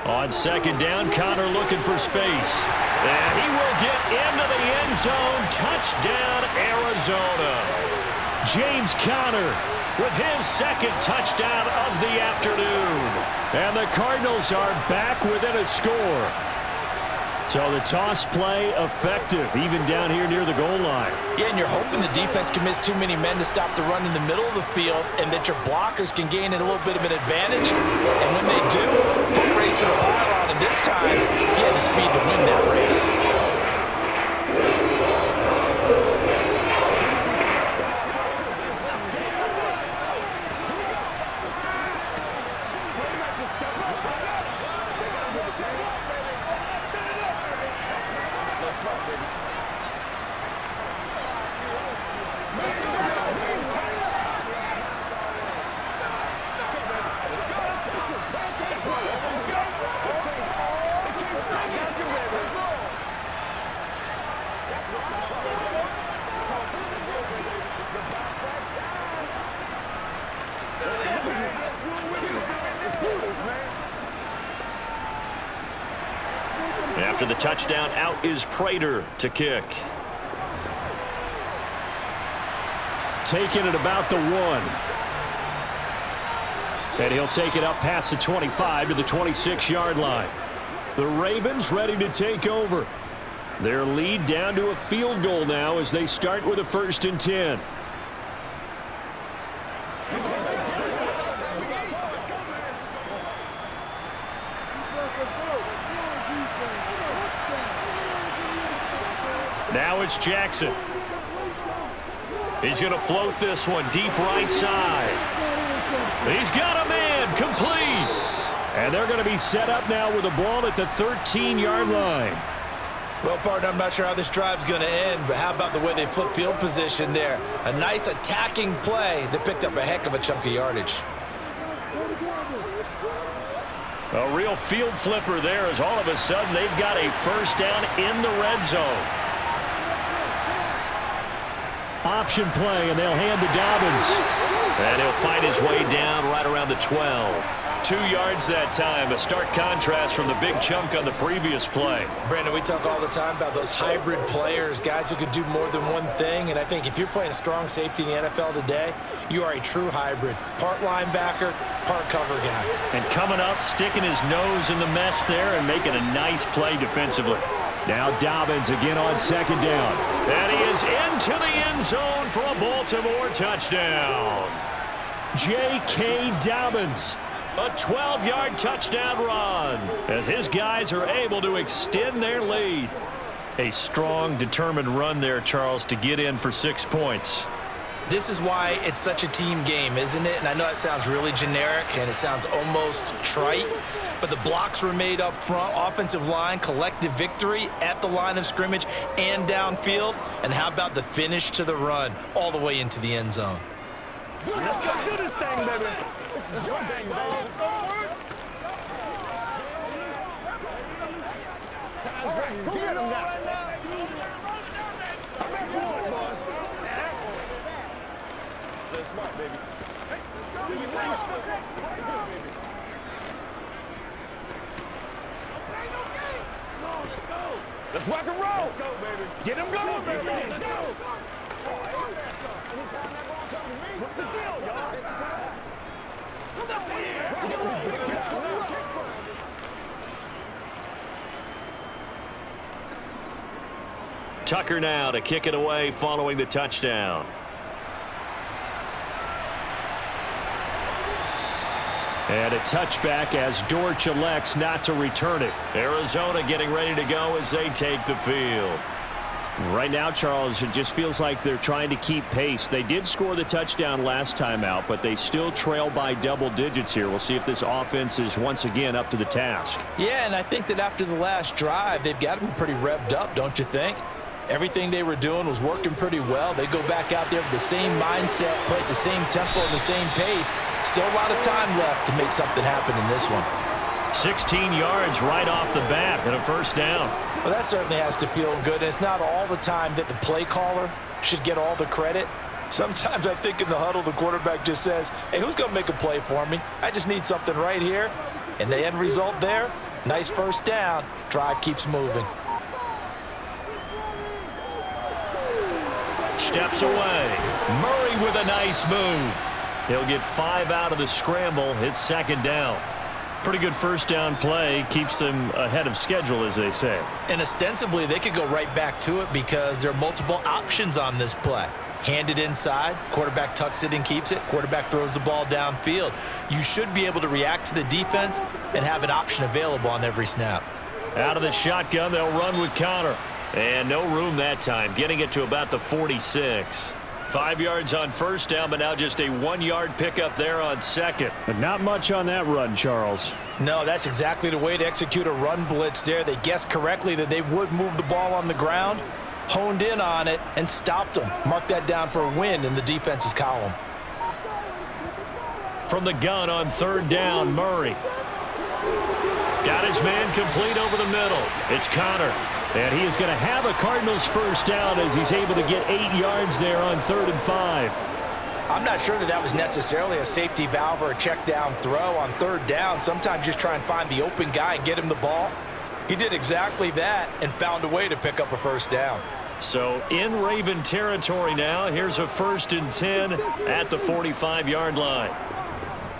On 2nd down, Connor looking for space. And he will get into the end zone. Touchdown, Arizona. James Conner with his 2nd touchdown of the afternoon. And the Cardinals are back within a score. So the toss play effective, even down here near the goal line. Yeah, and you're hoping the defense can miss too many men to stop the run in the middle of the field and that your blockers can gain a little bit of an advantage. And when they do, foot race to the pylon, and this time, he had the speed to win that race. After the touchdown, out is Prater to kick. Taking it about the 1. And he'll take it up past the 25 to the 26-yard line. The Ravens ready to take over. Their lead down to a field goal now as they start with a 1st and 10. Now it's Jackson. He's going to float this one deep right side. He's got a man complete. And they're going to be set up now with a ball at the 13-yard line. Well, partner, I'm not sure how this drive's going to end, but how about the way they flip field position there? A nice attacking play that picked up a heck of a chunk of yardage. A real field flipper there as all of a sudden they've got a 1st down in the red zone. Option play, and they'll hand to Dobbins. And he'll find his way down right around the 12. 2 yards that time, a stark contrast from the big chunk on the previous play. Brandon, we talk all the time about those hybrid players, guys who can do more than one thing, and I think if you're playing strong safety in the NFL today, you are a true hybrid. Part linebacker, part cover guy. And coming up, sticking his nose in the mess there and making a nice play defensively. Now Dobbins again on 2nd down. And he is into the end zone for a Baltimore touchdown. J.K. Dobbins. A 12-yard touchdown run as his guys are able to extend their lead. A strong, determined run there, Charles, to get in for 6 points. This is why it's such a team game, isn't it? And I know it sounds really generic and it sounds almost trite, but the blocks were made up front, offensive line, collective victory at the line of scrimmage and downfield. And how about the finish to the run all the way into the end zone? Let's go do this thing, baby. Let's run, baby. Go get him now. That's smart, baby. Let's rock and roll. Let's go, baby. Get him going, baby. Let's go. What's the deal, y'all? Tucker now to kick it away following the touchdown. And a touchback as Dortch elects not to return it. Arizona getting ready to go as they take the field. Right now, Charles, it just feels like they're trying to keep pace. They did score the touchdown last time out, but they still trail by double digits here. We'll see if this offense is once again up to the task. Yeah, and I think that after the last drive, they've got to be pretty revved up, don't you think? Everything they were doing was working pretty well. They go back out there with the same mindset, play at the same tempo and the same pace. Still a lot of time left to make something happen in this one. 16 yards right off the bat and a first down. Well, that certainly has to feel good. And it's not all the time that the play caller should get all the credit. Sometimes I think in the huddle, the quarterback just says, hey, who's going to make a play for me? I just need something right here. And the end result there, nice first down. Drive keeps moving. Steps away. Murray with a nice move. He'll get 5 out of the scramble. It's second down. Pretty good first down play. Keeps them ahead of schedule, as they say. And ostensibly, they could go right back to it because there are multiple options on this play. Hand it inside. Quarterback tucks it and keeps it. Quarterback throws the ball downfield. You should be able to react to the defense and have an option available on every snap. Out of the shotgun, they'll run with Connor. And no room that time, getting it to about the 46. 5 yards on first down, but now just a 1-yard pickup there on second. But not much on that run, Charles. No, that's exactly the way to execute a run blitz there. They guessed correctly that they would move the ball on the ground, honed in on it, and stopped them. Mark that down for a win in the defense's column. From the gun on third down, Murray. Got his man complete over the middle. It's Connor. And he is going to have a Cardinals first down as he's able to get 8 yards there on 3rd and 5. I'm not sure that was necessarily a safety valve or a check down throw on third down. Sometimes just try and find the open guy and get him the ball. He did exactly that and found a way to pick up a first down. So in Raven territory now. Here's a 1st and 10 at the 45-yard line.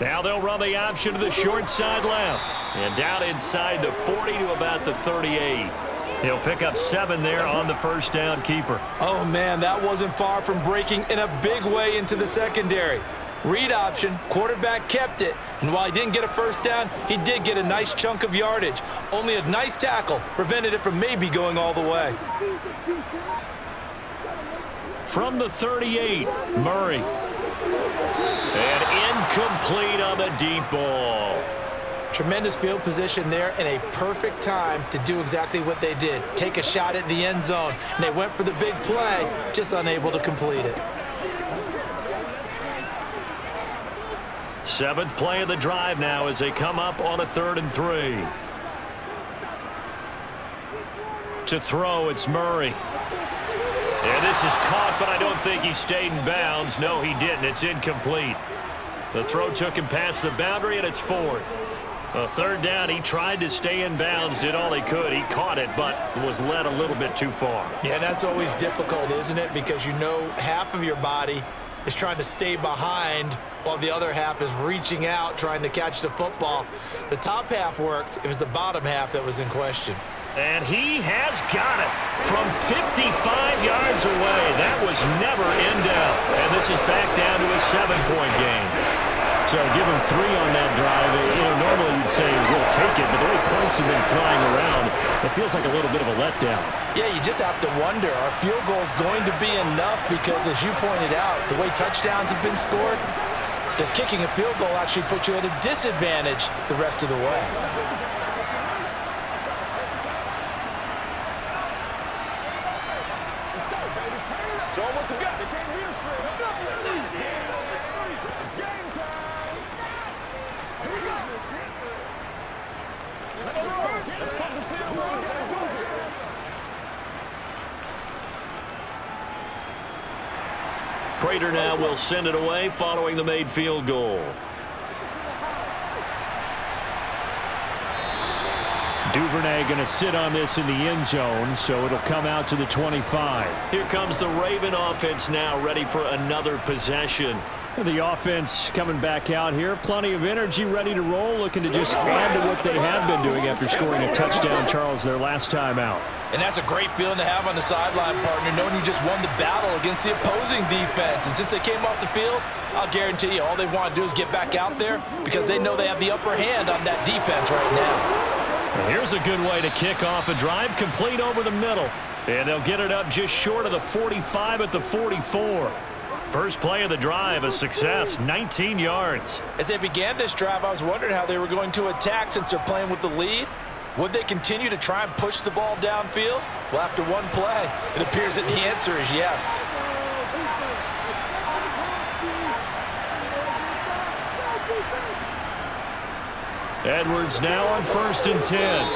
Now they'll run the option to the short side left. And down inside the 40 to about the 38. He'll pick up 7 there on the first down keeper. Oh, man, that wasn't far from breaking in a big way into the secondary. Read option, quarterback kept it, and while he didn't get a first down, he did get a nice chunk of yardage. Only a nice tackle prevented it from maybe going all the way. From the 38, Murray. And incomplete on the deep ball. Tremendous field position there and a perfect time to do exactly what they did. Take a shot at the end zone. And they went for the big play, just unable to complete it. 7th play of the drive now as they come up on a 3rd and 3. To throw, it's Murray. And this is caught, but I don't think he stayed in bounds. No, he didn't. It's incomplete. The throw took him past the boundary, and it's 4th. A 3rd down, he tried to stay in bounds, did all he could. He caught it, but was led a little bit too far. Yeah, that's always difficult, isn't it? Because you know half of your body is trying to stay behind while the other half is reaching out, trying to catch the football. The top half worked. It was the bottom half that was in question. And he has got it from 55 yards away. That was never in doubt. And this is back down to a 7-point game. So give him 3 on that drive. Normally you'd say we'll take it, but the way points have been flying around, it feels like a little bit of a letdown. Yeah, you just have to wonder, are field goals going to be enough? Because as you pointed out, the way touchdowns have been scored, does kicking a field goal actually put you at a disadvantage the rest of the way? Let's go, baby. Turn it up. Show 'em what you got. They can't be straight. It's game time. Here we go. Let's go. Let's come to see what we gotta do here. Prater now will send it away following the made field goal. Duvernay going to sit on this in the end zone, so it'll come out to the 25. Here comes the Raven offense now, ready for another possession. The offense coming back out here. Plenty of energy, ready to roll, looking to just add to what they have been doing after scoring a touchdown, Charles, their last time out. And that's a great feeling to have on the sideline, partner, knowing you just won the battle against the opposing defense. And since they came off the field, I'll guarantee you all they want to do is get back out there because they know they have the upper hand on that defense right now. And here's a good way to kick off a drive, complete over the middle. And they'll get it up just short of the 45 at the 44. First play of the drive, a success, 19 yards. As they began this drive, I was wondering how they were going to attack since they're playing with the lead. Would they continue to try and push the ball downfield? Well, after one play, it appears that the answer is yes. Edwards now on 1st and 10.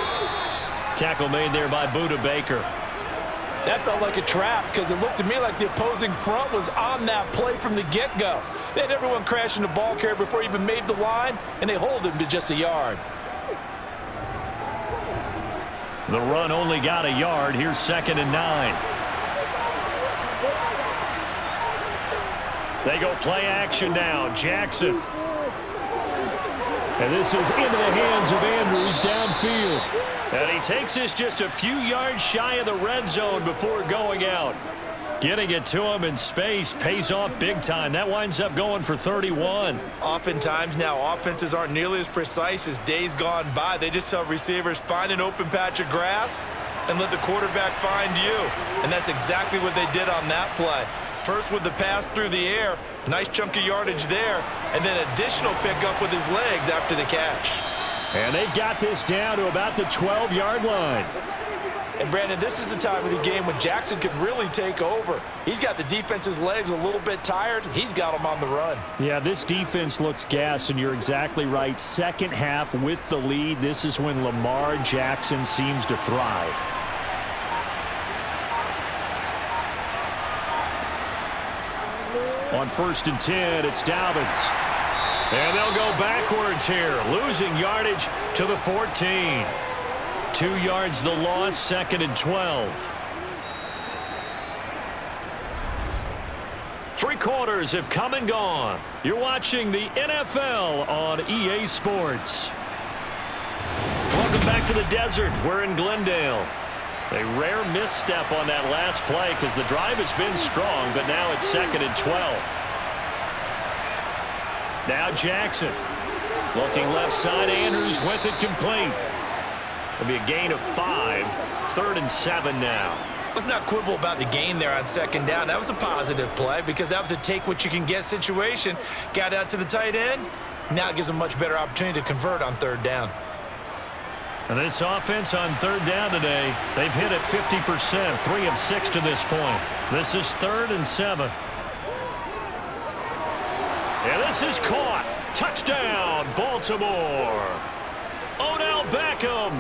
Tackle made there by Buda Baker. That felt like a trap because it looked to me like the opposing front was on that play from the get-go. They had everyone crashing the ball carrier before he even made the line, and they hold him to just a yard. The run only got a yard. Here's 2nd and 9. They go play action now. Jackson. And this is into the hands of Andrews downfield. And he takes this just a few yards shy of the red zone before going out. Getting it to him in space pays off big time. That winds up going for 31. Oftentimes now, offenses aren't nearly as precise as days gone by. They just tell receivers, find an open patch of grass and let the quarterback find you. And that's exactly what they did on that play. First with the pass through the air, nice chunk of yardage there, and then additional pickup with his legs after the catch. And they've got this down to about the 12-yard line. And, Brandon, this is the time of the game when Jackson could really take over. He's got the defense's legs a little bit tired. He's got them on the run. Yeah, this defense looks gassed, and you're exactly right. Second half with the lead, this is when Lamar Jackson seems to thrive. On 1st and 10, it's Dobbins. And they'll go backwards here, losing yardage to the 14. 2 yards the loss, 2nd and 12. 3 quarters have come and gone. You're watching the NFL on EA Sports. Welcome back to the desert. We're in Glendale. A rare misstep on that last play because the drive has been strong, but now it's 2nd and 12. Now Jackson. Looking left side, Andrews with it complete. It'll be a gain of 5. 3rd and 7 now. Let's not quibble about the gain there on 2nd down. That was a positive play because that was a take-what-you-can-get situation. Got out to the tight end. Now it gives them a much better opportunity to convert on 3rd down. And this offense on 3rd down today, they've hit it 50%, 3 of 6 to this point. This is 3rd and 7. And this is caught. Touchdown, Baltimore. Odell Beckham,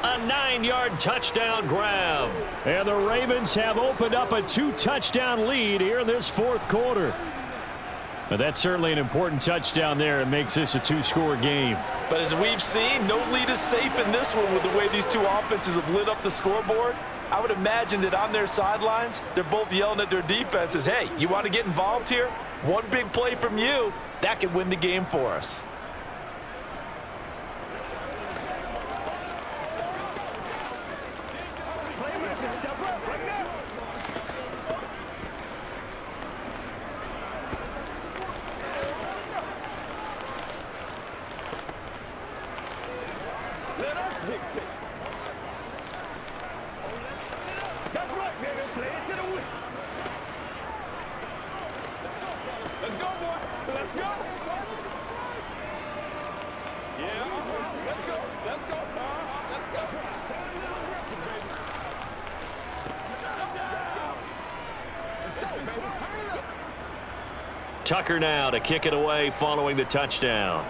a 9-yard touchdown grab. And the Ravens have opened up a 2-touchdown lead here in this 4th quarter. But that's certainly an important touchdown there. It makes this a 2-score game. But as we've seen, no lead is safe in this one with the way these two offenses have lit up the scoreboard. I would imagine that on their sidelines, they're both yelling at their defenses, hey, you want to get involved here? One big play from you, that could win the game for us. Let's let us dictate. That's right, baby. Play it to the whistle. Let's go, boy. Let's go. Yeah, let's go. Let's go. Let's go. Turn a little aggressive, baby. Let's go, baby. Turn it up. Tucker now to kick it away following the touchdown.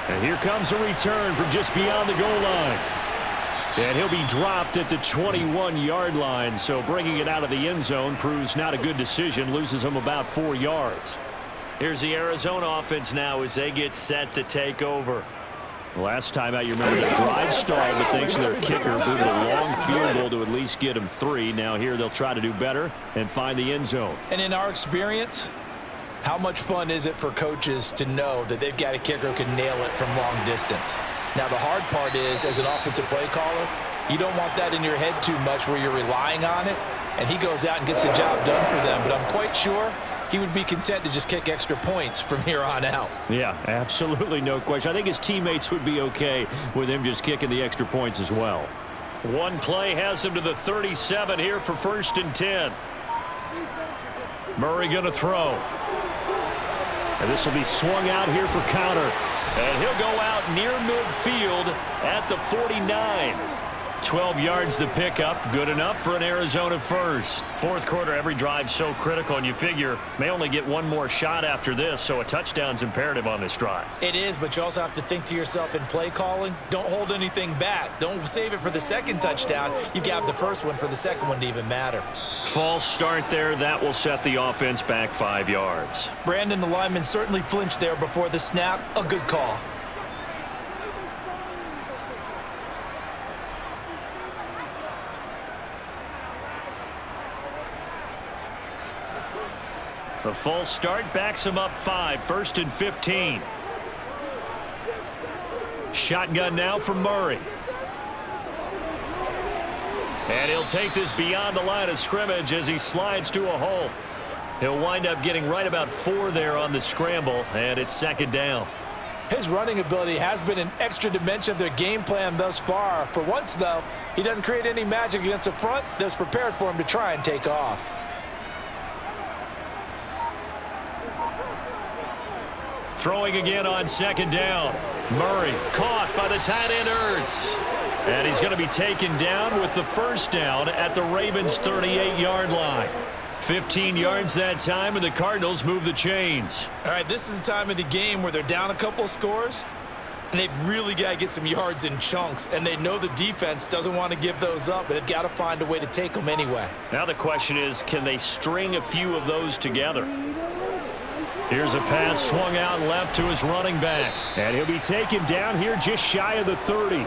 And here comes a return from just beyond the goal line. And he'll be dropped at the 21-yard line, so bringing it out of the end zone proves not a good decision, loses him about 4 yards. Here's the Arizona offense now as they get set to take over. Last time out, you remember the drive stalled, but thanks to their kicker, booted a long field goal to at least get them 3. Now here they'll try to do better and find the end zone. And in our experience, how much fun is it for coaches to know that they've got a kicker who can nail it from long distance? Now, the hard part is, as an offensive play caller, you don't want that in your head too much where you're relying on it, and he goes out and gets the job done for them. But I'm quite sure he would be content to just kick extra points from here on out. Yeah, absolutely no question. I think his teammates would be okay with him just kicking the extra points as well. One play has him to the 37 here for 1st and 10. Murray going to throw. And this will be swung out here for counter. And he'll go out near midfield at the 49. 12 yards the pickup, good enough for an Arizona first. Fourth quarter, every drive so critical, and you figure may only get one more shot after this, so a touchdown's imperative on this drive. It is, but you also have to think to yourself in play calling, don't hold anything back. Don't save it for the second touchdown. You got the first one for the second one to even matter. False start there. That will set the offense back 5 yards. Brandon, the lineman, certainly flinched there before the snap. A good call. The false start backs him up 5, 1st and 15. Shotgun now for Murray. And he'll take this beyond the line of scrimmage as he slides to a hole. He'll wind up getting right about 4 there on the scramble, and it's 2nd down. His running ability has been an extra dimension of their game plan thus far. For once, though, he doesn't create any magic against the front that's prepared for him to try and take off. Throwing again on 2nd down. Murray caught by the tight end Ertz. And he's going to be taken down with the 1st down at the Ravens' 38-yard line. 15 yards that time, and the Cardinals move the chains. All right, this is the time of the game where they're down a couple of scores, and they've really got to get some yards in chunks, and they know the defense doesn't want to give those up, but they've got to find a way to take them anyway. Now the question is, can they string a few of those together? Here's a pass swung out left to his running back. And he'll be taken down here just shy of the 30.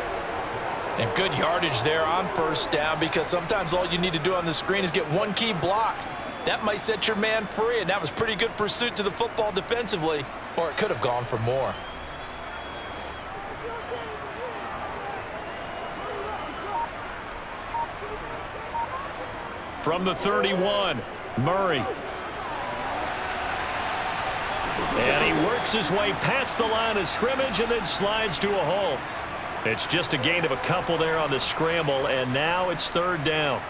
And good yardage there on 1st down, because sometimes all you need to do on the screen is get one key block. That might set your man free, and that was pretty good pursuit to the football defensively, or it could have gone for more. From the 31, Murray. And he works his way past the line of scrimmage and then slides to a hole. It's just a gain of a couple there on the scramble, and now it's 3rd down.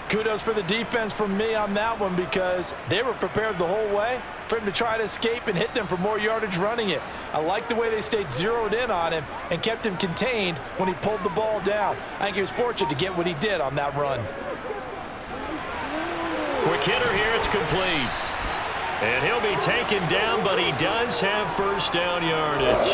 Kudos for the defense from me on that one, because they were prepared the whole way for him to try to escape and hit them for more yardage running it. I like the way they stayed zeroed in on him and kept him contained when he pulled the ball down. I think he was fortunate to get what he did on that run. Quick hitter here, it's complete. And he'll be taken down, but he does have 1st down yardage.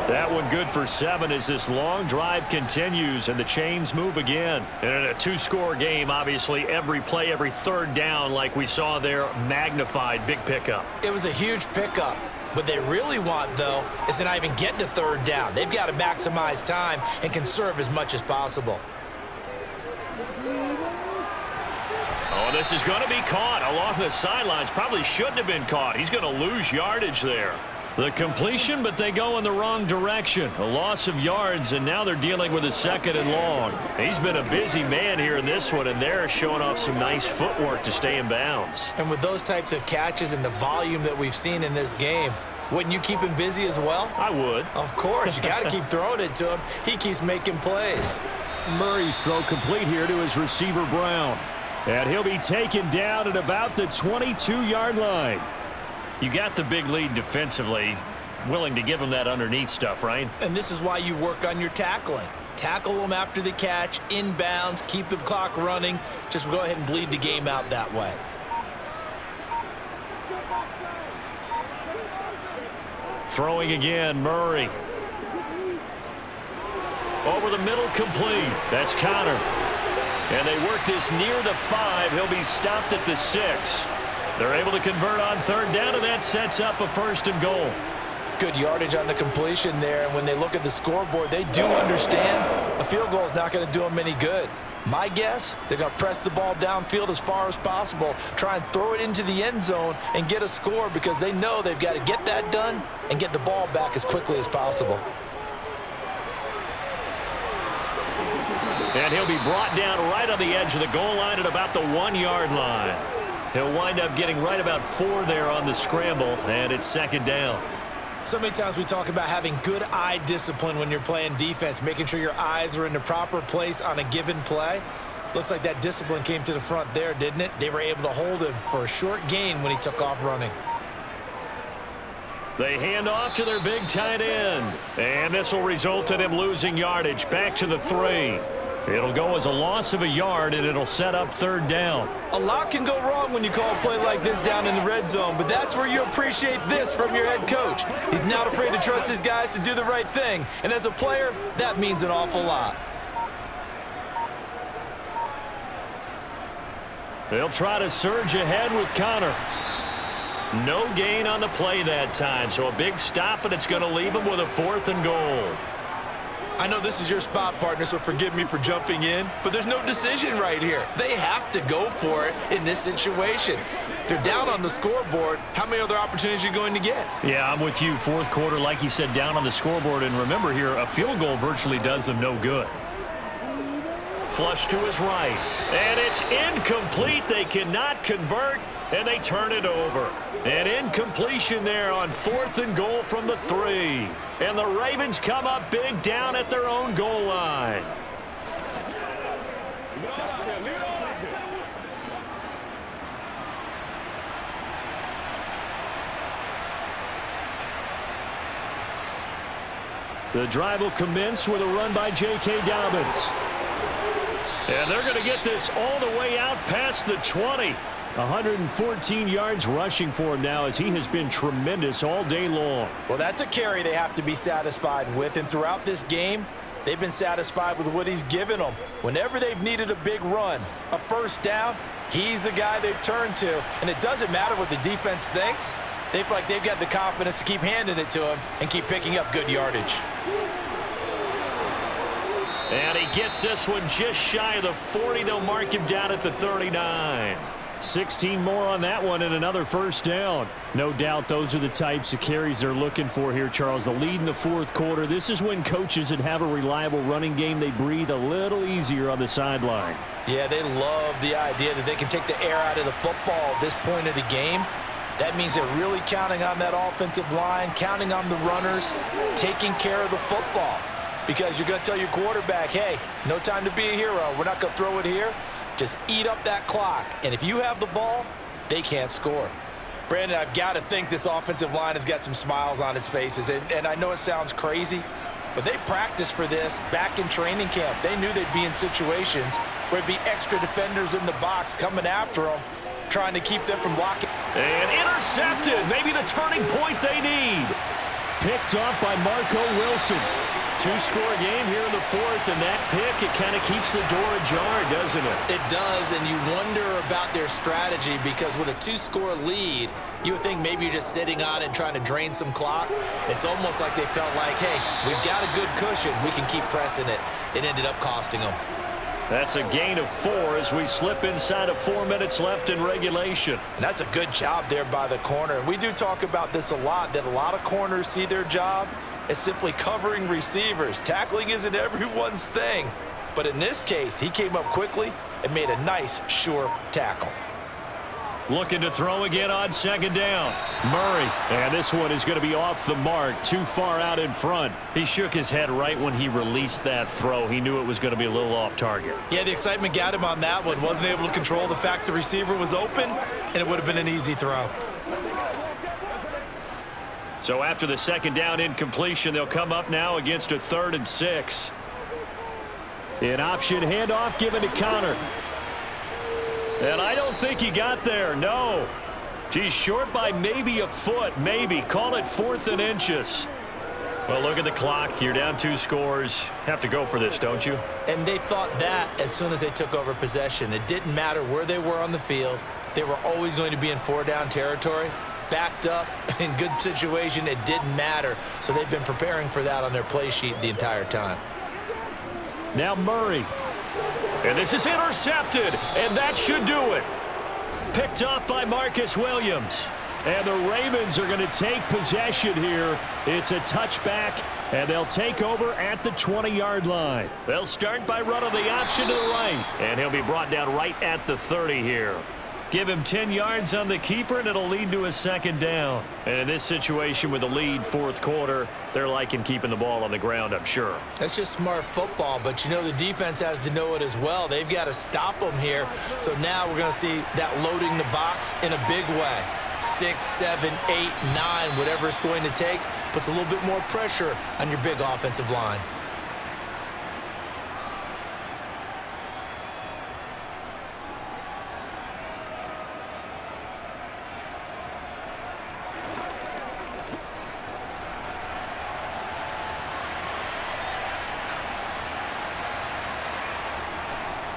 That one good for 7 as this long drive continues and the chains move again. And in a 2-score game, obviously, every play, every 3rd down, like we saw there, magnified, big pickup. It was a huge pickup. What they really want, though, is to not even get to 3rd down. They've got to maximize time and conserve as much as possible. Oh, this is going to be caught along the sidelines. Probably shouldn't have been caught. He's going to lose yardage there. The completion, but they go in the wrong direction. A loss of yards, and now they're dealing with a 2nd and long. He's been a busy man here in this one, and they're showing off some nice footwork to stay in bounds. And with those types of catches and the volume that we've seen in this game, Wouldn't you keep him busy as well? I would. Of course. You got to keep throwing it to him. He keeps making plays. Murray's throw complete here to his receiver, Brown. And he'll be taken down at about the 22-yard line. You got the big lead defensively. Willing to give him that underneath stuff, right? And this is why you work on your tackling. Tackle them after the catch, inbounds, keep the clock running. Just go ahead and bleed the game out that way. Throwing again, Murray. Over the middle, complete. That's Connor. And they work this near the 5. He'll be stopped at the 6. They're able to convert on third down, and that sets up a 1st and goal. Good yardage on the completion there, and when they look at the scoreboard, they do understand a field goal is not going to do them any good. My guess, they're going to press the ball downfield as far as possible, try and throw it into the end zone and get a score because they know they've got to get that done and get the ball back as quickly as possible. And he'll be brought down right on the edge of the goal line at about the 1-yard line. He'll wind up getting right about 4 there on the scramble, and it's 2nd down. So many times we talk about having good eye discipline when you're playing defense, making sure your eyes are in the proper place on a given play. Looks like that discipline came to the front there, didn't it? They were able to hold him for a short gain when he took off running. They hand off to their big tight end. And this will result in him losing yardage back to the 3. It'll go as a loss of a yard, and it'll set up 3rd down. A lot can go wrong when you call a play like this down in the red zone, but that's where you appreciate this from your head coach. He's not afraid to trust his guys to do the right thing, and as a player, that means an awful lot. They'll try to surge ahead with Connor. No gain on the play that time, so a big stop, and it's going to leave him with a 4th and goal. I know this is your spot, partner, so forgive me for jumping in, but there's no decision right here. They have to go for it in this situation. They're down on the scoreboard. How many other opportunities are you going to get? Yeah, I'm with you. 4th quarter, like you said, down on the scoreboard. And remember here, a field goal virtually does them no good. Flush to his right. And it's incomplete. They cannot convert, and they turn it over. An incompletion there on 4th and goal from the 3. And the Ravens come up big down at their own goal line. The drive will commence with a run by J.K. Dobbins. And they're going to get this all the way out past the 20. 114 yards rushing for him now as he has been tremendous all day long. Well, that's a carry they have to be satisfied with, and throughout this game, they've been satisfied with what he's given them. Whenever they've needed a big run, a 1st down, he's the guy they've turned to, and it doesn't matter what the defense thinks. They feel like they've got the confidence to keep handing it to him and keep picking up good yardage. And he gets this one just shy of the 40. They'll mark him down at the 39. 16 more on that one and another 1st down. No doubt those are the types of carries they're looking for here, Charles. The lead in the 4th quarter. This is when coaches that have a reliable running game, they breathe a little easier on the sideline. Yeah, they love the idea that they can take the air out of the football at this point of the game. That means they're really counting on that offensive line, counting on the runners, taking care of the football. Because you're going to tell your quarterback, hey, no time to be a hero. We're not going to throw it here. Just eat up that clock. And if you have the ball, they can't score. Brandon, I've got to think this offensive line has got some smiles on its faces. And I know it sounds crazy, but they practiced for this back in training camp. They knew they'd be in situations where it'd be extra defenders in the box coming after them, trying to keep them from blocking. And intercepted. Maybe the turning point they need. Picked off by Marco Wilson. 2-score game here in the 4th, and that pick, it kind of keeps the door ajar, doesn't it? It does, and you wonder about their strategy because with a 2-score lead, you would think maybe you're just sitting on it and trying to drain some clock. It's almost like they felt like, hey, we've got a good cushion. We can keep pressing it. It ended up costing them. That's a gain of 4 as we slip inside of 4 minutes left in regulation. And that's a good job there by the corner. And we do talk about this a lot, that a lot of corners see their job as simply covering receivers. Tackling isn't everyone's thing. But in this case, he came up quickly and made a nice, sure tackle. Looking to throw again on second down. Murray. And this one is going to be off the mark, too far out in front. He shook his head right when he released that throw. He knew it was going to be a little off target. Yeah, the excitement got him on that one. Wasn't able to control the fact the receiver was open, and it would have been an easy throw. So after the second down incompletion, they'll come up now against a 3rd and 6. An option handoff given to Connor. And I don't think he got there, no. He's short by maybe a foot, maybe. Call it 4th and inches. Well, look at the clock. You're down 2 scores. Have to go for this, don't you? And they thought that as soon as they took over possession. It didn't matter where they were on the field. They were always going to be in 4-down territory. Backed up, in good situation, it didn't matter. So they've been preparing for that on their play sheet the entire time. Now Murray. And this is intercepted, and that should do it. Picked up by Marcus Williams. And the Ravens are going to take possession here. It's a touchback, and they'll take over at the 20-yard line. They'll start by running the option to the right, and he'll be brought down right at the 30 here. Give him 10 yards on the keeper, and it'll lead to a 2nd down. And in this situation with the lead 4th quarter, they're liking keeping the ball on the ground, I'm sure. That's just smart football, but you know the defense has to know it as well. They've got to stop them here. So now we're going to see that loading the box in a big way. 6, 7, 8, 9, whatever it's going to take, puts a little bit more pressure on your big offensive line.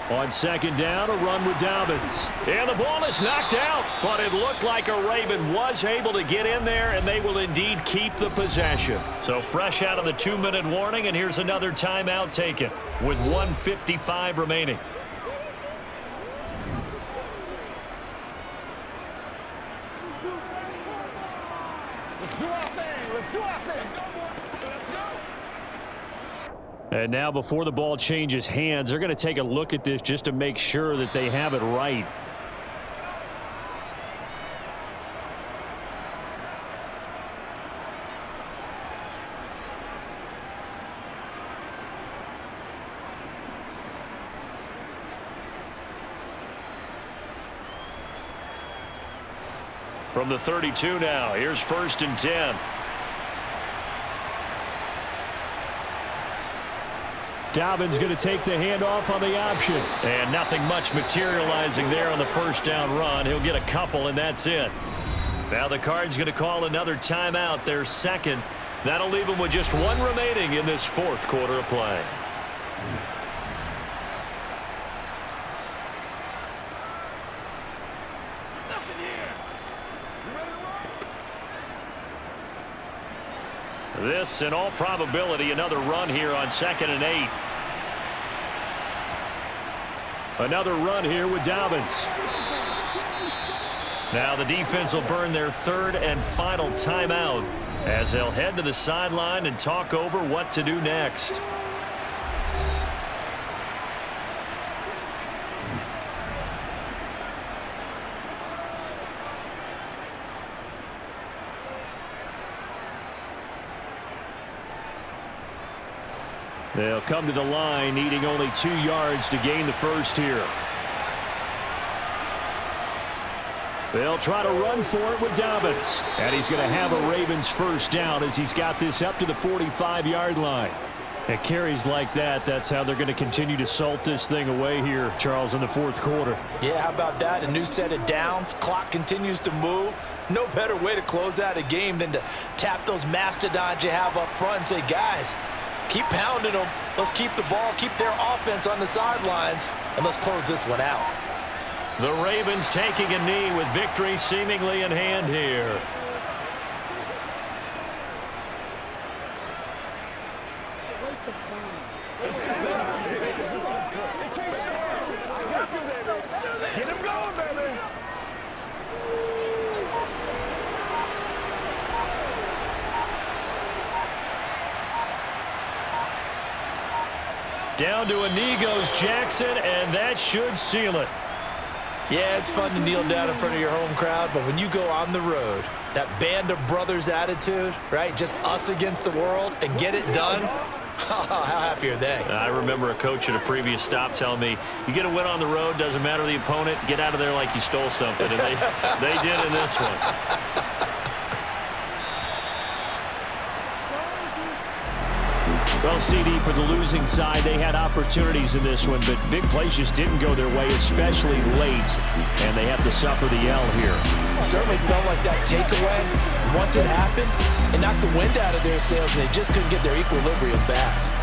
On second down, a run with Dobbins. And the ball is knocked out, but it looked like a Raven was able to get in there, and they will indeed keep the possession. So fresh out of the 2-minute warning, and here's another timeout taken with 1:55 remaining. Let's do our thing. Let's do our thing. And now before the ball changes hands, they're going to take a look at this just to make sure that they have it right. From the 32 now, here's 1st and 10. Dobbins going to take the handoff on the option. And nothing much materializing there on the 1st down run. He'll get a couple, and that's it. Now the Cards going to call another timeout, their 2nd. That'll leave them with just 1 remaining in this 4th quarter of play. This, in all probability, another run here on 2nd and 8. Another run here with Dobbins. Now the defense will burn their 3rd and final timeout as they'll head to the sideline and talk over what to do next. They'll come to the line, needing only 2 yards to gain the first here. They'll try to run for it with Dobbins. And he's going to have a Ravens first down as he's got this up to the 45-yard line. At carries like that, that's how they're going to continue to salt this thing away here, Charles, in the 4th quarter. Yeah, how about that? A new set of downs. Clock continues to move. No better way to close out a game than to tap those mastodons you have up front and say, guys, keep pounding them. Let's keep the ball, keep their offense on the sidelines, and let's close this one out. The Ravens taking a knee with victory seemingly in hand here. Get him going, baby. Down to a knee goes Jackson, and that should seal it. Yeah, it's fun to kneel down in front of your home crowd, but when you go on the road, that band of brothers attitude, right? Just us against the world and get it done. How happy are they? I remember a coach at a previous stop telling me, you get a win on the road, doesn't matter the opponent, get out of there like you stole something. And they did in this one. Well, CD, for the losing side, they had opportunities in this one, but big plays just didn't go their way, especially late, and they have to suffer the L here. Certainly felt like that takeaway, once it happened, it knocked the wind out of their sails, and they just couldn't get their equilibrium back.